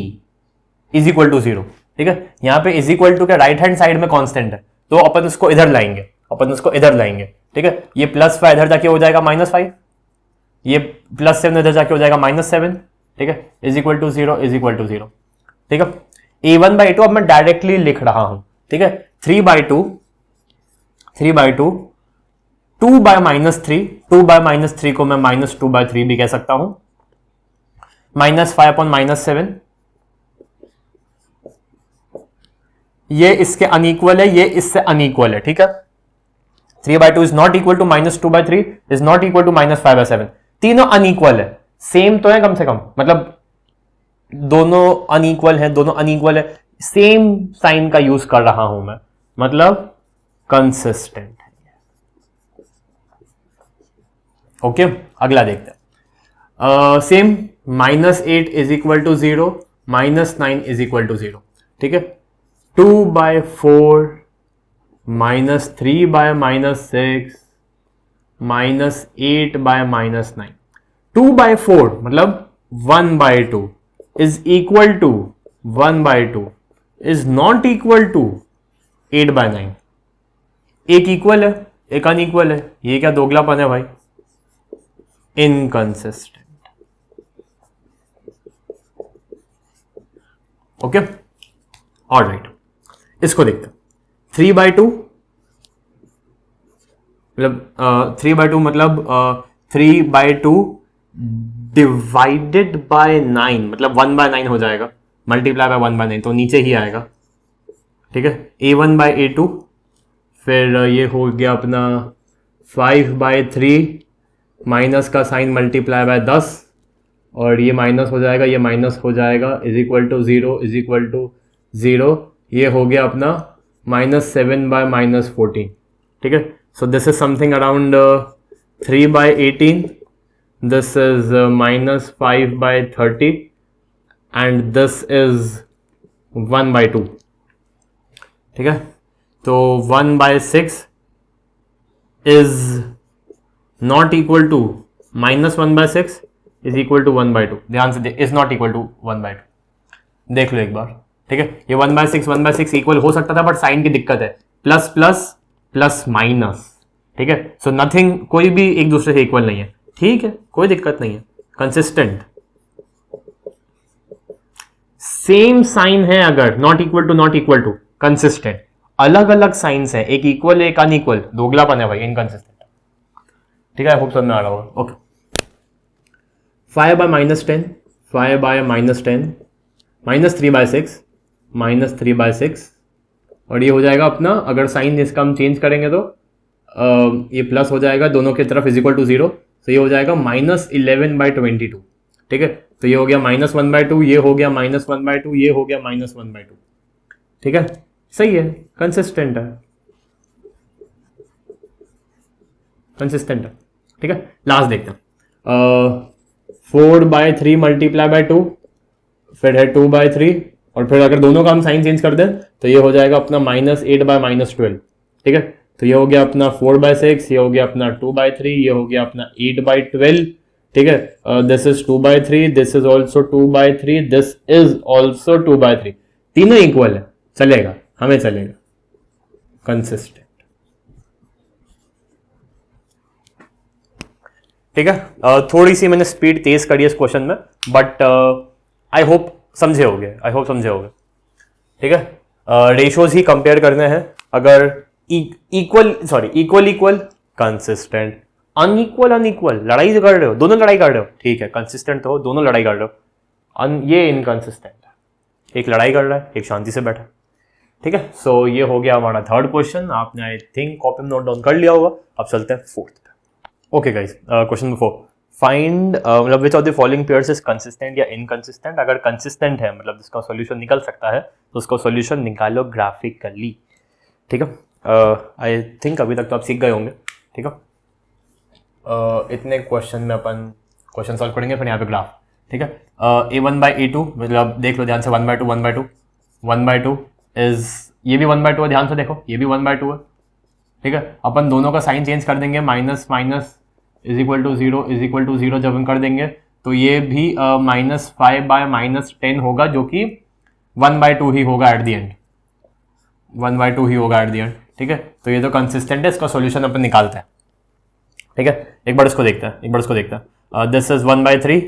S1: is equal to 0, ठीक है। यहां पे इज इक्वल टू क्या, राइट हैंड साइड में कांस्टेंट है, तो अपन उसको इधर लाएंगे, ठीक है। ये +5 इधर जाके हो जाएगा -5, ये +7 इधर जाके हो जाएगा -7, ठीक है, is equal to 0, is equal to 0, ठीक है। a1 by a2 अब मैं डायरेक्टली लिख रहा हूं, ठीक है, 3 by 2 2 by -3, 2 by -3 को मैं -2 by 3 भी कह सकता हूं, -5 upon -7, ये इसके अनइक्वल है, ये इससे अनइक्वल है, ठीक है। 3 by 2 is not equal to -2 by 3 is not equal to -5 by 7, तीनों अनइक्वल है, सेम तो है कम से कम, मतलब दोनों अनइक्वल है, सेम साइन का यूज कर रहा हूं मैं, मतलब कंसिस्टेंट है। ओके, अगला देखते हैं, same -8 is equal to 0, -9 is equal to 0, ठीक है। 2 by 4 -3 by -6 -8 by -9, 2 by 4 मतलब 1 by 2 is equal to 1 by 2 is not equal to 8 by 9। एक इक्वल है, एक अनइक्वल है, ये क्या दोगलापन है भाई, इनकंसिस्टेंट। ओके ऑलराइट, इसको देखते हैं। 3/2 मतलब 3/2 मतलब 3/2 डिवाइडेड बाय 9 मतलब 1/9 हो जाएगा, मल्टीप्लाई बाय 1/9 तो नीचे ही आएगा। ठीक है, A1/A2, फिर ये हो गया अपना 5/3 माइनस का साइन मल्टीप्लाई बाय 10 और ये माइनस हो जाएगा, ये माइनस हो जाएगा, is equal to 0 is equal to 0। ये हो गया अपना -7/-14। ठीक है, so this is something around 3/18, this is -5/30 and this is 1/2। ठीक है, तो 1/6 is not equal to -1/6 is equal to 1/2। ध्यान से इज नॉट इक्वल टू 1/2, देख लो एक बार। ठीक है, ये 1/6 इक्वल हो सकता था बट साइन की दिक्कत है, प्लस प्लस प्लस माइनस। ठीक है, सो नथिंग, कोई भी एक दूसरे से इक्वल नहीं है। ठीक है, कोई दिक्कत नहीं है, कंसिस्टेंट। सेम साइन है अगर नॉट इक्वल टू कंसिस्टेंट, अलग अलग साइंस है, एक इक्वल एक अनइक्वल, दोगलापन है भाई, इनकंसिस्टेंट। ठीक है, होप समझ में आ रहा होगा। ओके, 5/-10, 5/-10 -3/6 -3/6 और ये हो जाएगा अपना, अगर साइन इसका हम चेंज करेंगे तो ये प्लस हो जाएगा दोनों की तरफ, इज इक्वल टू 0, तो ये हो जाएगा -11/22। ठीक है, तो ये हो गया -1/2, ये हो गया -1/2, ये हो गया -1/2। ठीक है, सही है, कंसिस्टेंट है, कंसिस्टेंट है। ठीक है, लास्ट देखते हैं। 4/3 मल्टीप्लाई बाय 2, फिर है 2/3 और फिर अगर दोनों का हम साइन चेंज कर दें तो ये हो जाएगा अपना -8/-12। ठीक है, तो ये हो गया अपना 4/6, ये हो गया अपना 2/3, ये हो गया अपना 8/12। ठीक है, this is 2/3, this is also 2/3, this is also 2/3, तीनों इक्वल है, चलेगा, हमें चलेगा, कंसिस्टेंट। ठीक है, थोड़ी सी मैंने स्पीड तेज करी है इस क्वेश्चन में, बट आई होप समझे होगे, ठीक है, रेशोज ही कंपेयर करने हैं, अगर इक्वल कंसिस्टेंट, अनइक्वल लड़ाई कर रहे हो, दोनों लड़ाई कर रहे हो, ठीक है, कंसिस्टेंट तो हो, दोनों लड़ाई कर रहे हो, ये इनकंसिस्टेंट है, एक लड़ाई कर रहा है, एक शांति से बैठा। ठीक है, सो ये हो गया हमारा थर्ड क्वेश्चन, आपने आई थिंक कॉपी में नोट डाउन कर लिया होगा। अब चलते हैं फोर्थ पे। Okay guys, question number 4, find मतलब which of the following pairs is consistent या इनकंसिस्टेंट। अगर कंसिस्टेंट है मतलब जिसका सॉल्यूशन निकल सकता है तो उसका सॉल्यूशन निकालो ग्राफिकली। ठीक है, आई थिंक अभी तक तो आप सीख गए होंगे। ठीक है, इतने क्वेश्चन में अपन क्वेश्चन सॉल्व करेंगे, फिर यहाँ पे ग्राफ। ठीक है, A1/A2 मतलब देख लो ध्यान से, 1/2 इज, ये भी 1/2 है, ध्यान से देखो, ये भी 1/2 है। ठीक है, अपन दोनों का साइन चेंज कर देंगे, minus minus is equal to 0 जब हम कर देंगे तो ये भी -5/-10 होगा, जो कि 1/2 ही होगा एट द एंड, 1/2 ही होगा एट द एंड। ठीक है, तो ये तो कंसिस्टेंट है, इसका सॉल्यूशन अपन निकालते हैं। ठीक है, एक बार इसको देखते हैं, दिस इज 1/3।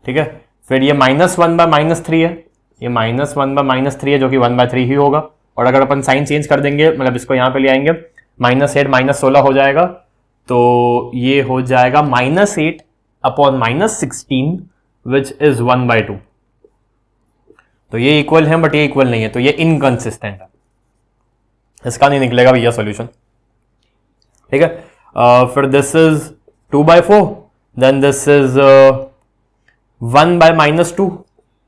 S1: ठीक है, फिर ये -1/-3 है, ये -1/-3 है, जो कि 1/3 ही होगा, और अगर अपन साइन चेंज कर देंगे, मतलब इसको यहाँ पे ले आएंगे, -8 -16 हो जाएगा, तो ये हो जाएगा -8/-16 विच इज 1/2। तो ये इक्वल है बट ये इक्वल नहीं है, तो ये इनकंसिस्टेंट है, इसका नहीं निकलेगा भैया सॉल्यूशन। ठीक है, फिर this is 2/4, then this is 1/-2,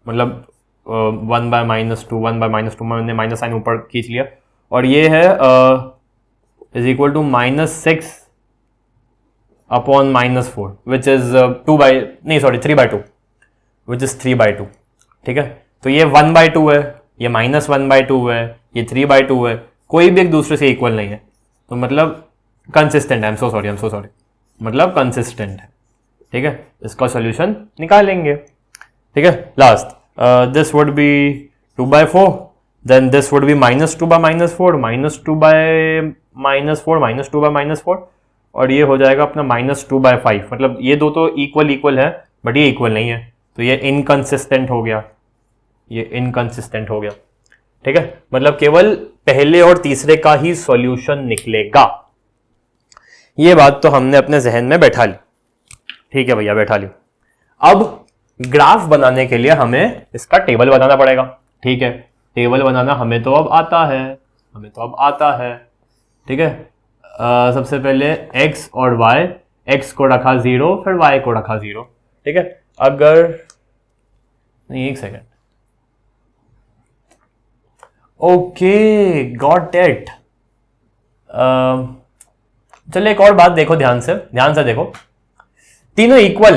S1: मतलब 1/-2 मैंने माइनस साइन ऊपर खींच लिया, और ये है is equal to -6/-4 which is 3/2 which is 3/2। ठीक है, तो ये 1/2 है, ये -1/2 है, ये 3/2 है, कोई भी एक दूसरे से इक्वल नहीं है, तो मतलब कंसिस्टेंट है। आई एम सो सॉरी, मतलब कंसिस्टेंट है। ठीक है, इसका सॉल्यूशन निकालेंगे। ठीक है, last this would be 2/4, then this would be -2/-4, -2/-4 -4 और ये हो जाएगा अपना -2/5। मतलब ये दो तो इक्वल है बट ये इक्वल नहीं है, तो ये इनकंसिस्टेंट हो गया, ये इनकंसिस्टेंट हो गया। ठीक है, मतलब केवल पहले और तीसरे का ही सॉल्यूशन निकलेगा। ये बात तो हमने अपने जहन में बैठा ली। ठीक है भैया, बैठा ली। अब ग्राफ बनाने के लिए हमें इसका टेबल बनाना पड़ेगा। ठीक है, टेबल बनाना हमें तो अब आता है। ठीक है, सबसे पहले x और y, x को रखा 0, फिर y को रखा 0। ठीक है, अगर नहीं, एक सेकेंड, ओके गॉट इट। चलिए एक और बात देखो, ध्यान से देखो, तीनों इक्वल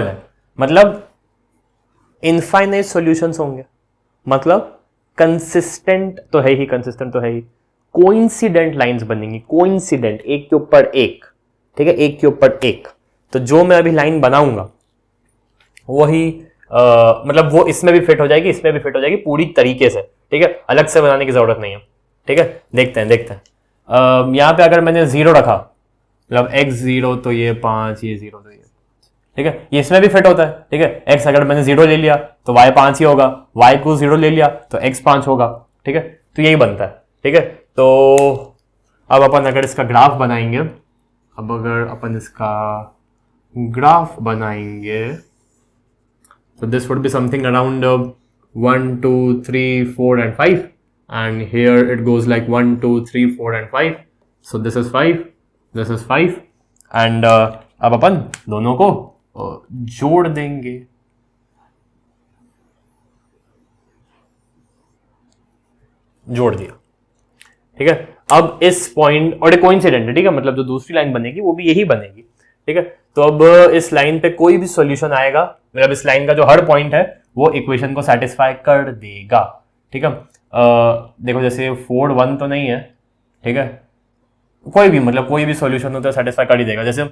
S1: है, मतलब इनफाइनाइट सॉल्यूशंस होंगे, मतलब कंसिस्टेंट तो है ही, कोइंसिडेंट लाइंस बनेंगी, कोइंसिडेंट, एक के ऊपर एक। ठीक है, एक के ऊपर एक। तो जो मैं अभी लाइन बनाऊंगा वही मतलब वो इसमें भी फिट हो जाएगी, इसमें भी फिट हो जाएगी पूरी तरीके से। ठीक है, अलग से बनाने की जरूरत नहीं है। ठीक है, देखते हैं। यहां पे अगर मैंने 0 रखा, मतलब x0 तो ये 5, ये 0 तो ये। ठीक है, ये इसमें भी फिट होता है। ठीक है, x अगर मैंने 0 ले लिया तो y 5 ही होगा, y को 0 ले लिया तो x 5 होगा। ठीक है, तो यही बनता है। ठीक है, तो अब अपन अगर इसका ग्राफ बनाएंगे, so this would be something around 1, 2, 3, 4 and 5, and here it goes like 1, 2, 3, 4 and 5. So this is 5 and अब अपन दोनों को जोड़ देंगे। जोड़ दिया। ठीक है, अब इस पॉइंट, और एक कोइंसिडेंट है। ठीक है, मतलब जो दूसरी लाइन बनेगी वो भी यही बनेगी। ठीक है, तो अब इस लाइन पे कोई भी सॉल्यूशन आएगा, मतलब इस लाइन का जो हर पॉइंट है वो इक्वेशन को सेटिस्फाई कर देगा। ठीक है, देखो जैसे 4, 1 तो नहीं है। ठीक है, कोई भी सॉल्यूशन होता है सेटिस्फाई कर ही देगा। जैसे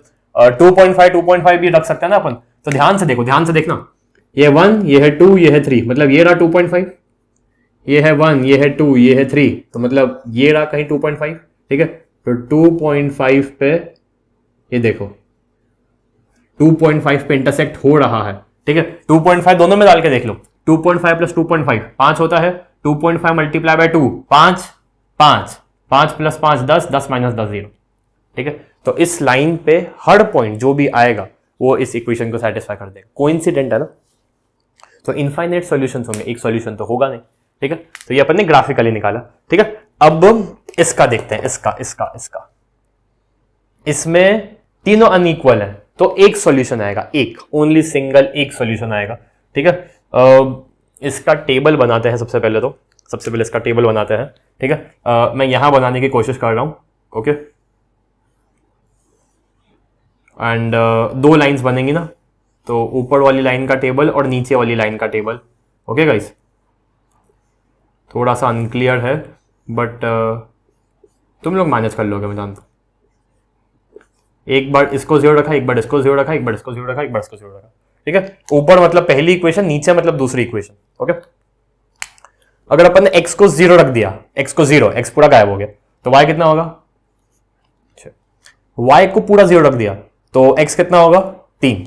S1: 2.5 भी रख सकते हैं ना अपन। तो ध्यान से देखना, ये 1, ये है 2, ये है 3, मतलब ये रहा 2.5, ये है 1, ये है 2, ये है 3, तो मतलब ये रहा कहीं 2.5। ठीक है, तो 2.5 पे ये देखो 2.5 पे इंटरसेक्ट हो रहा है। ठीक है, 2.5 दोनों में डाल के देख लो, 2.5 प्लस 2.5 5 होता है, 2.5 मल्टीप्लाई बाय 2 5 प्लस 5 10, 10 माइनस 10 0। ठीक है, तो इस लाइन पे हर पॉइंट जो भी आएगा वो इस इक्वेशन को सेटिस्फाई कर देगा। कोइंसिडेंट है ना, तो इनफाइनाइट सॉल्यूशंस होंगे, एक सॉल्यूशन तो होगा नहीं। ठीक है, तो ये अपन ने ग्राफिकली निकाला। ठीक है, अब इसका देखते हैं, इसका इसमें तीनों अनइक्वल है तो एक सॉल्यूशन आएगा, ओनली सिंगल एक सॉल्यूशन आएगा। ठीक है, इसका टेबल बनाते हैं। सबसे पहले इसका टेबल बनाते हैं। ठीक है, मैं यहां बनाने की कोशिश कर रहा हूं। ओके, एंड 2 लाइंस बनेंगी ना, तो ऊपर वाली लाइन का टेबल और नीचे वाली लाइन का टेबल। ओके गाइस, थोड़ा सा अनक्लियर है बट तुम लोग मैनेज कर लोगे, मैं जानता हूं। एक बार इसको 0 रखा, एक बार इसको 0 रखा, एक बार इसको 0 रखा, एक बार इसको 0 रखा। ठीक है, ऊपर मतलब पहली इक्वेशन, नीचे मतलब दूसरी इक्वेशन। ओके, अगर अपन ने x को 0 रख दिया, x पूरा गायब हो गया, तो y कितना होगा? y को पूरा 0 रख दिया तो x कितना होगा? 3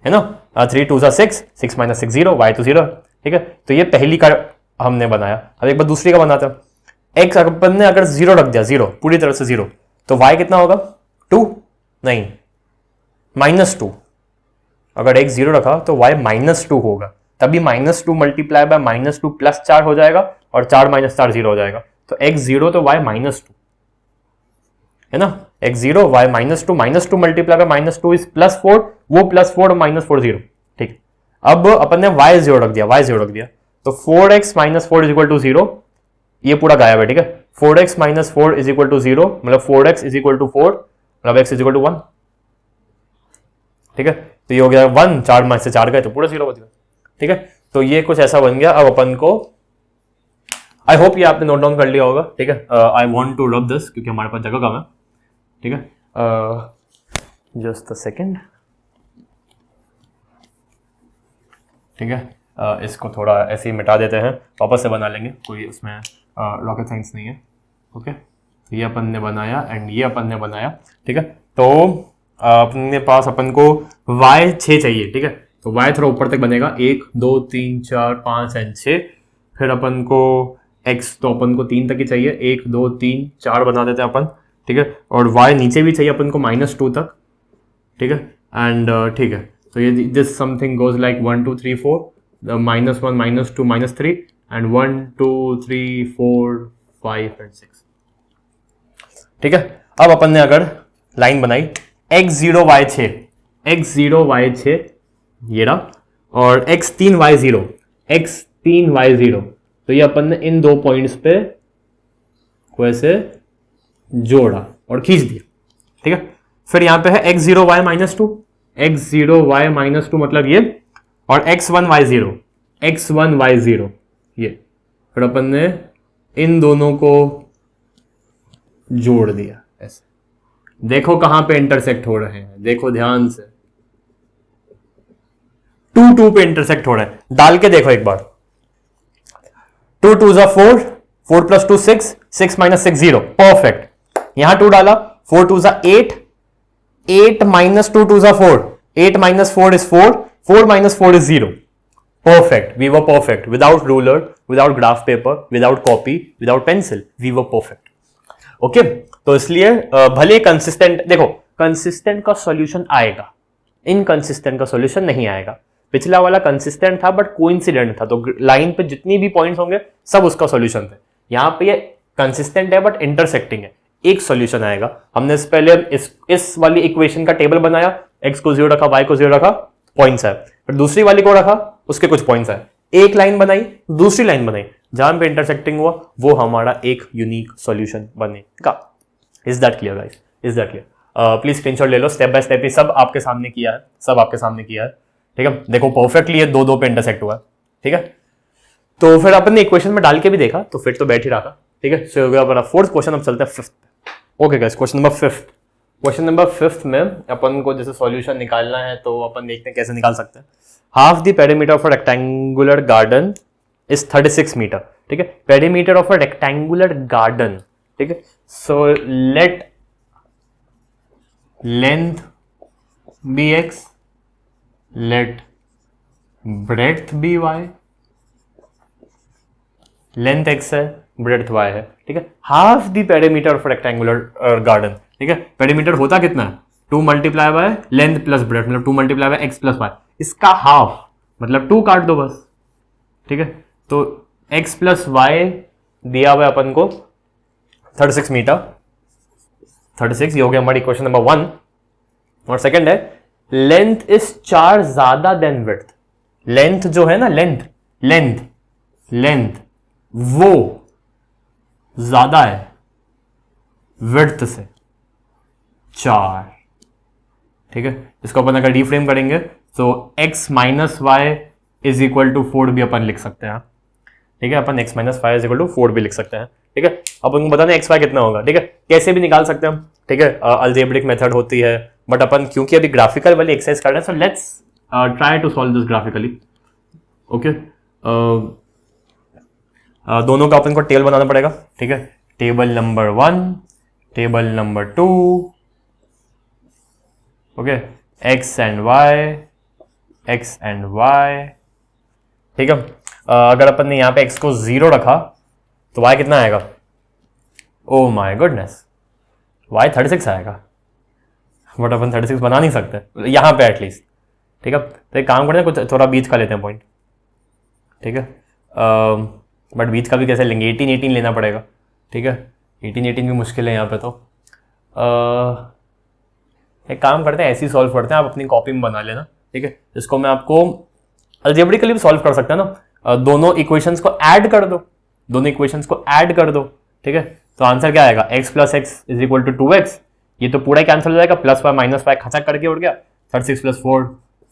S1: है ना। 3 2 6, 6 माइनस 6 0, y तो 0। ठीक है, तो ये पहली का हमने बनाया। अब एक बार दूसरी का बनाते हैं। x अपन ने अगर 0 रख दिया, 0 पूरी तरह से 0, तो y कितना होगा? 2 नहीं, -2। अगर x 0 रखा तो y -2 होगा, तभी -2 मल्टीप्लाई बाय -2 प्लस 4 हो जाएगा और 4 माइनस 4 0 हो जाएगा। तो x 0 तो y -2 है ना, x 0 y -2 multiply by -2 is +4, वो +4 -4 0। ठीक, अब अपन ने y 0 रख दिया, तो 4x - 4 = 0, ये पूरा गायब है। ठीक है, 4x - 4 = 0, मतलब 4x = 4, मतलब x = 1। ठीक है, तो ये हो गया 1, 4 में से 4 गए तो पूरा 0 बच गया। ठीक है, तो ये कुछ ऐसा बन गया। अब अपन को, आई होप ये आपने नोट डाउन कर लिया होगा। ठीक है, I want to rub this क्योंकि हमारे पास जगह कम है। ठीक है, जस्ट अ सेकेंड। ठीक है, इसको थोड़ा ऐसे ही मिटा देते हैं, वापस से बना लेंगे, कोई उसमें रॉकेट साइंस नहीं है। ओके, तो ये अपन ने बनाया एंड ये अपन ने बनाया। ठीक है, तो अपने पास अपन को y 6 चाहिए। ठीक है, तो y थोड़ा ऊपर तक बनेगा, 1 2 3 4 5 एंड 6। फिर अपन को x तो अपन को 3 तक ही चाहिए, 1 2 3 4 बना देते हैं अपन। ठीक है, और y नीचे भी चाहिए अपन को -2 तक। ठीक है, एंड ठीक है, तो ये this something goes like 1 2 3 4 -1 -2 -3 and 1 2 3 4 5 and 6। ठीक है, अब अपन ने अगर लाइन बनाई x0 y6 x0 y6 ये रहा, और x3 y0 x3 y0, तो ये अपन ने इन दो पॉइंट्स पे को ऐसे जोड़ा और खींच दिया। ठीक है, फिर यहां पे है x0 y -2 x0 y -2 मतलब ये, और x1 y0 ये, फिर अपन ने इन दोनों को जोड़ दिया ऐसे। देखो कहां पे इंटरसेक्ट हो रहे हैं, देखो ध्यान से, 2 2 पे इंटरसेक्ट हो रहे हैं। डाल के देखो एक बार, 2 2 4 4 + 2 6 6 - 6 0, परफेक्ट। यहां 2 डाला, 4 2 8 8 - 2 2 4 8 - 4 is 4 4 - 4 is 0, perfect, we were perfect, without ruler, without graph paper, without copy, without pencil, we were perfect। Okay, तो इसलिए भले कंसिस्टेंट, देखो कंसिस्टेंट का सॉल्यूशन आएगा, इनकंसिस्टेंट का सॉल्यूशन नहीं आएगा। पिछला वाला कंसिस्टेंट था बट कोइंसिडेंट था, तो लाइन पे जितनी भी पॉइंट्स होंगे सब उसका सॉल्यूशन थे। यहाँ पे ये कंसिस्टेंट है बट इंटरसेक्टिंग है, एक सॉल्यूशन आएगा। हमने इस पहले इस वाली इक्वेशन का टेबल बनाया, x को 0 रखा, y को 0 रखा, पॉइंट्स है। फिर दूसरी वाली को रखा, उसके कुछ पॉइंट्स है। एक लाइन बनाई, दूसरी लाइन बनाई, जहां पे इंटरसेक्टिंग हुआ वो हमारा एक यूनिक सॉल्यूशन बनेगा। Is that clear guys? Is that clear? Please screenshot ले लो, स्टेप बाय स्टेप ही सब आपके सामने किया है, सब आपके सामने किया है। ठीक है, देखो परफेक्टली ये 2 2 पे इंटरसेक्ट हुआ है। ठीक है, तो फिर अपन ने इक्वेशन में डाल के भी देखा तो फिर तो बैठ ही रहा था। ठीक है, सो हो गया अपना फोर्थ क्वेश्चन। अब चलते हैं fifth. Okay guys, question number 5। Question number 5 में अपन को जैसे सॉल्यूशन निकालना है तो अपन देखते हैं कैसे निकाल सकते हैं। Half the perimeter of a rectangular garden is 36 metre. ठीक है, perimeter of a rectangular garden. ठीक है, so let length be x, let breadth be y, length x है, ब्रेड्थ y है। ठीक है, half the perimeter of rectangular garden. ठीक है, पेरीमीटर होता कितना है, 2 × बाय लेंथ प्लस ब्रेड्थ, मतलब 2 × बाय x + y, इसका हाफ मतलब 2 काट दो बस। ठीक है, तो x + y दिया हुआ अपन को 36 मीटर, 36, ये हो गया हमारी क्वेश्चन नंबर 1। और सेकंड है लेंथ इज 4 ज्यादा देन विड्थ। लेंथ जो है ना, लेंथ वो ज्यादा है विड्थ से 4। ठीक है, इसको अपन अगर रिफ्रेम करेंगे तो x - y = 4 भी अपन लिख सकते हैं। ठीक है, अपन x - y = 4 भी लिख सकते हैं। ठीक है, अब उनको बताना x y कितना होगा। ठीक है, कैसे भी निकाल सकते हैं हम। ठीक है, अलजेब्रिक मेथड होती है, बट अपन क्योंकि अभी ग्राफिकल वाली एक्सरसाइज कर रहे हैं, so let's try to solve this graphically. Okay, दोनों का अपन को टेबल बनाना पड़ेगा। ठीक है, table number 1, table number 2, okay, x and y। ठीक है, अगर अपन ने यहाँ पे x को 0 रखा तो y कितना आएगा? ओह माय गुडनेस, y 36 आएगा, बट अपन 36 बना नहीं सकते यहाँ पे एटलीस्ट। ठीक है, तो एक काम करते हैं, कुछ थोड़ा बीच का लेते हैं पॉइंट। ठीक है, बट बीच का भी कैसे लेंगे, 18 लेना पड़ेगा। ठीक है, 18 भी मुश्किल है यहाँ पे। तो एक काम करते हैं, ऐसे ही सॉल्व करते हैं, आप अपनी कॉपी में बना लेना। ठीक है, इसको मैं आपको अलजेब्रिकली भी सॉल्व कर सकते हैं ना, दोनों इक्वेशंस को ऐड कर दो, ठीक है, तो आंसर क्या आएगा, x + x = 2x। ये तो पूरा ही कैंसिल हो जाएगा, +y - y खचक करके उड़ गया, 36 + 4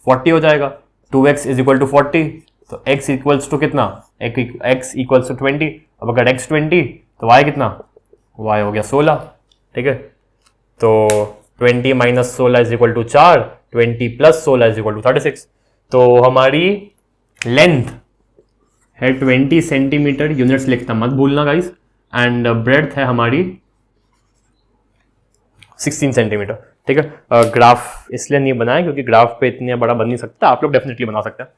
S1: 40 हो जाएगा, 2x = 40, तो x = कितना, x = 20। अब अगर x 20 तो y कितना, y हो गया 16। ठीक है, तो 20 - 16 = 4, 20 + 16 = 36। तो हमारी लेंथ है 20 सेंटीमीटर, यूनिट्स लिखना मत भूलना गाइस, एंड ब्रेड्थ है हमारी 16 सेंटीमीटर, ठीक है। ग्राफ इसलिए नहीं बनाया क्योंकि ग्राफ पे इतने बड़ा बन नहीं सकता, आप लोग डेफिनेटली बना सकते हैं,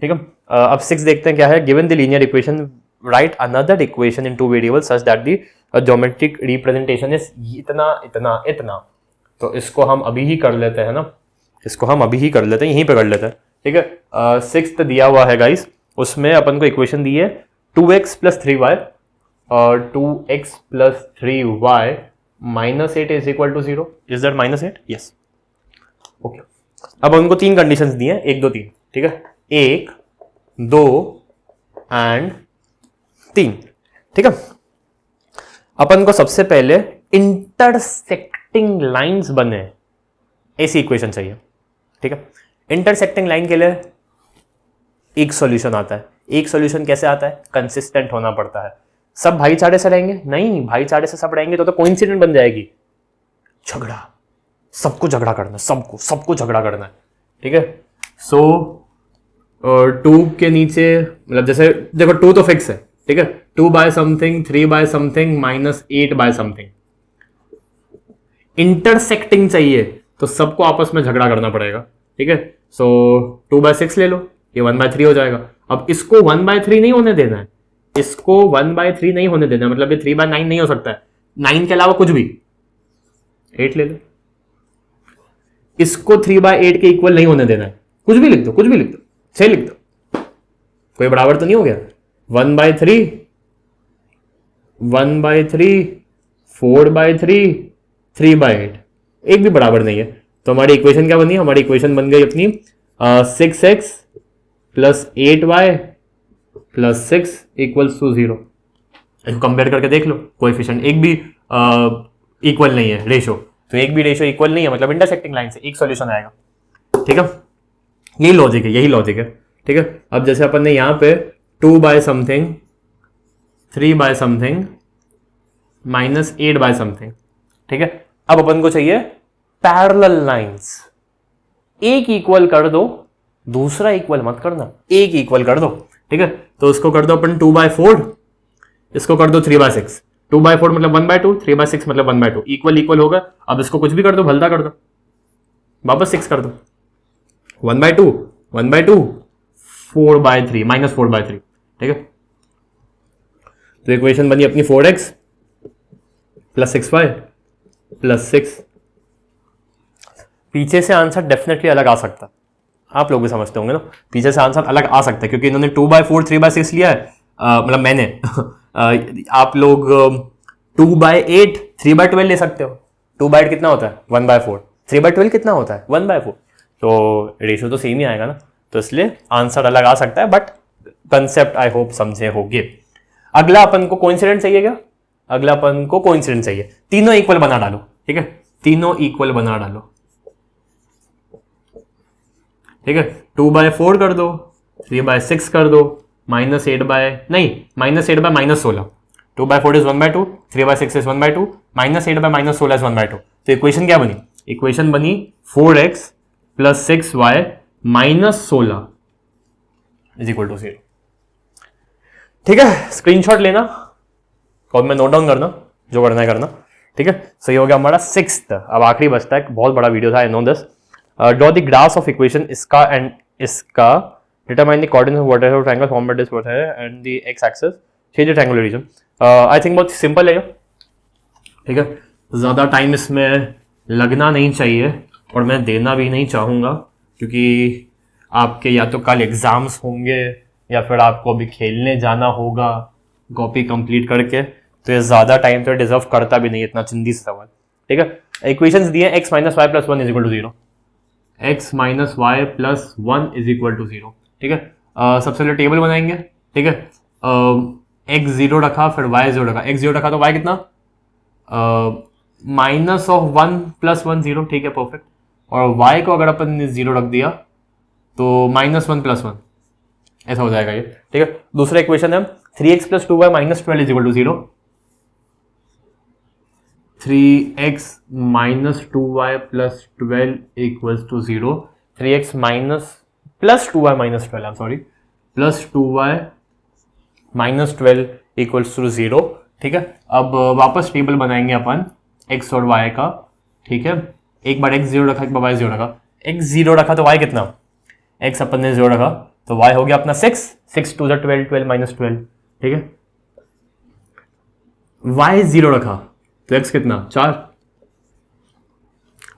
S1: ठीक है। अब 6 देखते हैं क्या है। Given the linear equation right another equation in two variables such that the geometric representation is इतना इतना इतना। तो इसको हम अभी ही कर लेते हैं ना, इसको हम अभी ही कर लेते हैं, यहीं पे कर लेते हैं, ठीक है। 6 दिया हुआ है गाइस, उसमें अपन को इक्वेशन दी है 2x + 3y और 2x + 3y -8 is equal to 0। Is that -8? Yes, okay. अब उनको 3 कंडीशंस दी हैं, 1 2 3, ठीक है, 1 2 एंड 3, ठीक है। अपन को सबसे पहले इंटरसेक्टिंग लाइंस बने ऐसी इक्वेशन चाहिए, ठीक है। इंटरसेक्टिंग लाइन के लिए एक सॉल्यूशन आता है। एक सॉल्यूशन कैसे आता है? कंसिस्टेंट होना पड़ता है। सब भाईचारे से रहेंगे? नहीं, भाईचारे से सब रहेंगे तो कोइंसिडेंट बन जाएगी। झगड़ा, सबको झगड़ा करना है, सबको झगड़ा करना है, ठीक है। सो 2 के नीचे मतलब जैसे देखो 2 तो फिक्स है, ठीक है, 2 by something, 3 by something, -8 by something. Intersecting चाहिए तो सबको आपस में झगड़ा करना पड़ेगा, ठीक है। सो 2/6 ले लो, ये 1/3 हो जाएगा। अब इसको 1/3 नहीं होने देना है, इसको 1/3 नहीं होने देना, मतलब ये 3/9 नहीं हो सकता है, 9 के अलावा कुछ भी, 8 ले लो। इसको 3/8 के इक्वल नहीं होने देना है, कुछ भी लिख दो, 6 लिख दो, कोई बराबर तो नहीं हो गया। 1/3, 1/3, 4/3, 3/8, एक भी बराबर नहीं है। तो हमारी इक्वेशन क्या बनी? हमारी इक्वेशन बन गई अपनी 6x + 8y + 6 = 0। इसको कंपेयर करके देख लो, कोएफिशिएंट एक भी इक्वल नहीं है, रेशो, तो एक भी रेशो इक्वल नहीं है, मतलब इंटरसेक्टिंग लाइन से एक सॉल्यूशन आएगा, ठीक है। यही लॉजिक है, ठीक है। अब जैसे अपन ने यहां पे 2 by something, 3 by something, -8 by something, ठीक है। अब अपन को चाहिए पैरेलल लाइंस। एक इक्वल कर दो, दूसरा इक्वल मत करना, एक इक्वल कर दो, ठीक है। तो उसको कर दो अपन 2/4, इसको कर दो 3/6। 2/4 मतलब 1/2, 3/6 मतलब 1/2, इक्वल होगा। अब इसको कुछ भी कर दो, भलता कर दो, वापस 6 कर दो, 1/2, 4/3, -4/3, ठीक है। तो इक्वेशन बनी अपनी 4x + 6y + 6। पीछे से आंसर डेफिनेटली अलग आ सकता है, आप लोग भी समझते होंगे ना, पीछे से आंसर अलग आ सकता है क्योंकि इन्होंने 2/4, 3/6 लिया है, मतलब मैंने आप लोग 2/8, 3/12 ले सकते हो। 2/8 कितना होता है? 1/4। 3/12 कितना होता है? 1/4। तो रेशियो तो सेम ही आएगा ना, तो इसलिए आंसर अलग आ सकता है, बट कंसेप्ट आई होप समझे होंगे। अगला अपन को कोइंसिडेंट चाहिए क्या? अगला अपन को कोइंसिडेंट चाहिए, तीनों इक्वल बना डालो, ठीक है, तीनों इक्वल बना डालो, ठीक है। 2/4 कर दो, 3/6 कर दो, -8 by -16। 2/4 is 1/2, 3/6 is 1/2, -8 by -16 is 1/2। तो इक्वेशन क्या बनी? इक्वेशन बनी 4x + 6y -16 = 0, ठीक है। स्क्रीनशॉट लेना और मैं नोट डाउन करना, जो करना है करना, ठीक है। सही हो गया हमारा 6th। अब आखिरी बचता है, बहुत बड़ा वीडियो था, I know this. Draw the graphs of equation इसका एंड इसका, determine the coordinates of whatever triangle form by this what है and the x axis, change the triangular region. I think बहुत सिंपल है, ठीक है। ज्यादा time इसमें लगना नहीं चाहिए और मैं देना भी नहीं चाहूंगा क्योंकि आपके या तो कल एग्जाम्स होंगे या फिर आपको अभी खेलने जाना होगा कॉपी कंप्लीट करके, तो ये ज्यादा टाइम तो डिजर्व करता भी नहीं, इतना चिंदी से सवाल, ठीक है। इक्वेशंस दिए x - y + 1 = 0, x - y + 1 = 0, ठीक है। सबसे पहले टेबल बनाएंगे, ठीक है। x 0 रखा, फिर y 0 रखा, x 0 रखा तो y कितना? -1 + 1 0, ठीक है, परफेक्ट। और y को अगर अपन ने 0 रख दिया तो -1 + 1, ऐसा हो जाएगा ये, ठीक है। दूसरा इक्वेशन है 3x + 2y - 12 = 0, 3x - 2y + 12 = 0, 3x - + 2y - 12, I'm sorry, + 2y -12 equals to 0। ठीक है, अब वापस टेबल बनाएंगे अपन x और y का। ठीक है, एक बार x 0 रखा, एक बार y 0 रखा। x 0 रखा तो y कितना, x अपन ने 0 रखा तो y हो गया अपना 6, 6 2 12, 12 -12। ठीक है, y 0 रखा तो x कितना 4।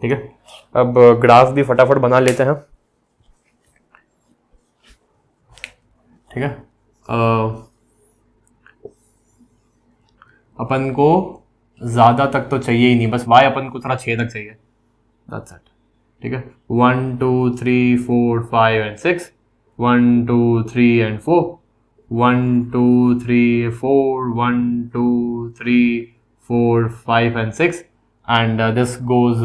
S1: ठीक है, अब ग्राफ भी फटाफट बना लेते हैं। ठीक है, अपन को ज्यादा तक तो चाहिए ही नहीं, बस y अपन को थोड़ा 6 तक चाहिए। That's it. ठीक है, 1 2 3 4 5 and 6, 1 2 3 and 4, 1 2 3 4, 1 2 3 4 5 and 6 and this goes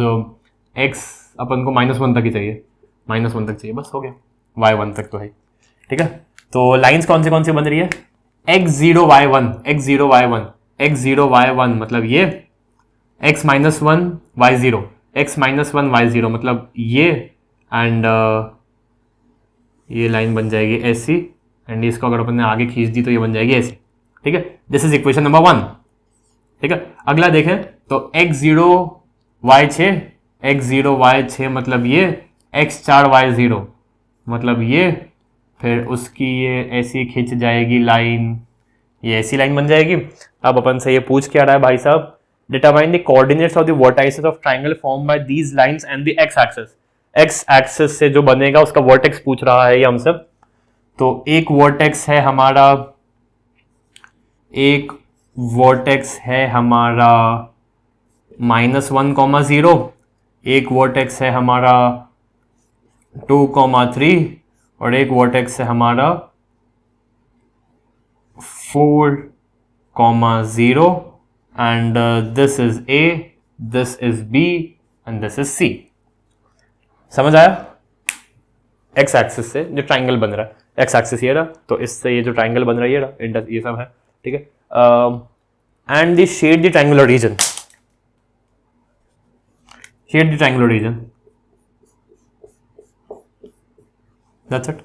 S1: x अपन को -1 तक ही चाहिए, -1 तक चाहिए, बस हो गया। y 1 तक तो है। ठीक है, तो लाइंस कौन सी बन रही है, x0 y1, x0 y1, x0 y1 मतलब ये, x -1 y0, x -1 y0 मतलब ये, एंड ये लाइन बन जाएगी ऐसी, एंड इसको अगर अपन ने आगे खींच दी तो ये बन जाएगी ऐसी। ठीक है, दिस इज इक्वेशन नंबर 1। ठीक है, अगला देखें तो x0 y6, x0 y6 मतलब ये, x4 y0 मतलब ये, फिर उसकी ये ऐसी खिंच जाएगी लाइन, ये ऐसी लाइन बन जाएगी। अब अपन से ये पूछ क्या रहा है भाई साहब, determine the coordinates of the vertices of triangle form bye these lines and the x axis. X axis से जो बनेगा उसका वर्टेक्स पूछ रहा है ये हमसे। तो एक वर्टेक्स है हमारा, -1, 0, एक वर्टेक्स है हमारा 2, 3 और एक वर्टेक्स है हमारा 4, 0 and this is A, this is B and this is C। समझ आया? x एक्सिस से जो ट्राइंगल बन रहा है, x एक्सिस ये रहा, तो इससे ये जो ट्राइंगल बन रहा है ये रहा, ये सब है। ठीक है, and the shade the triangular region, shade the triangular region, that's it,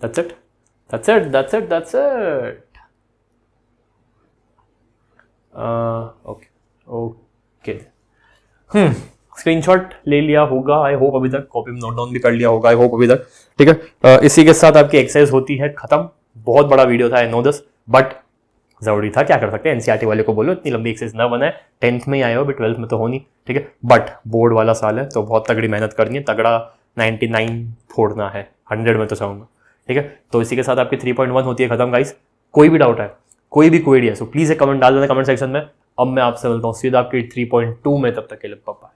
S1: that's it, that's it, that's it, that's it। Okay, screenshot ले लिया होगा आई होप, अभी तक कॉपी में नोट डाउन भी कर लिया होगा आई होप अभी तक। ठीक है, इसी के साथ आपकी एक्सरसाइज होती है खत्म। बहुत बड़ा वीडियो था, आई नो दिस, बट जरूरी था, क्या कर सकते हैं। एनसीईआरटी वाले को बोलो इतनी लंबी एक्सरसाइज ना बनाए, 10th में ही आए हो, अभी 12th में तो हो नहीं। ठीक है, बट बोर्ड वाला साल है तो बहुत तगड़ी मेहनत करनी है, तगड़ा 99 फोड़ना है, 100 में तो चाहूंगा। ठीक है, तो इसी के साथ आपकी 3.1 होती है खत्म गाइस। कोई भी डाउट है, कोई भी क्वेरी है, सो प्लीज एक कमेंट डाल देना कमेंट सेक्शन में। अब मैं आपसे मिलता हूँ सीधा आपकी 3.2 में, तब तक के लिए पापा।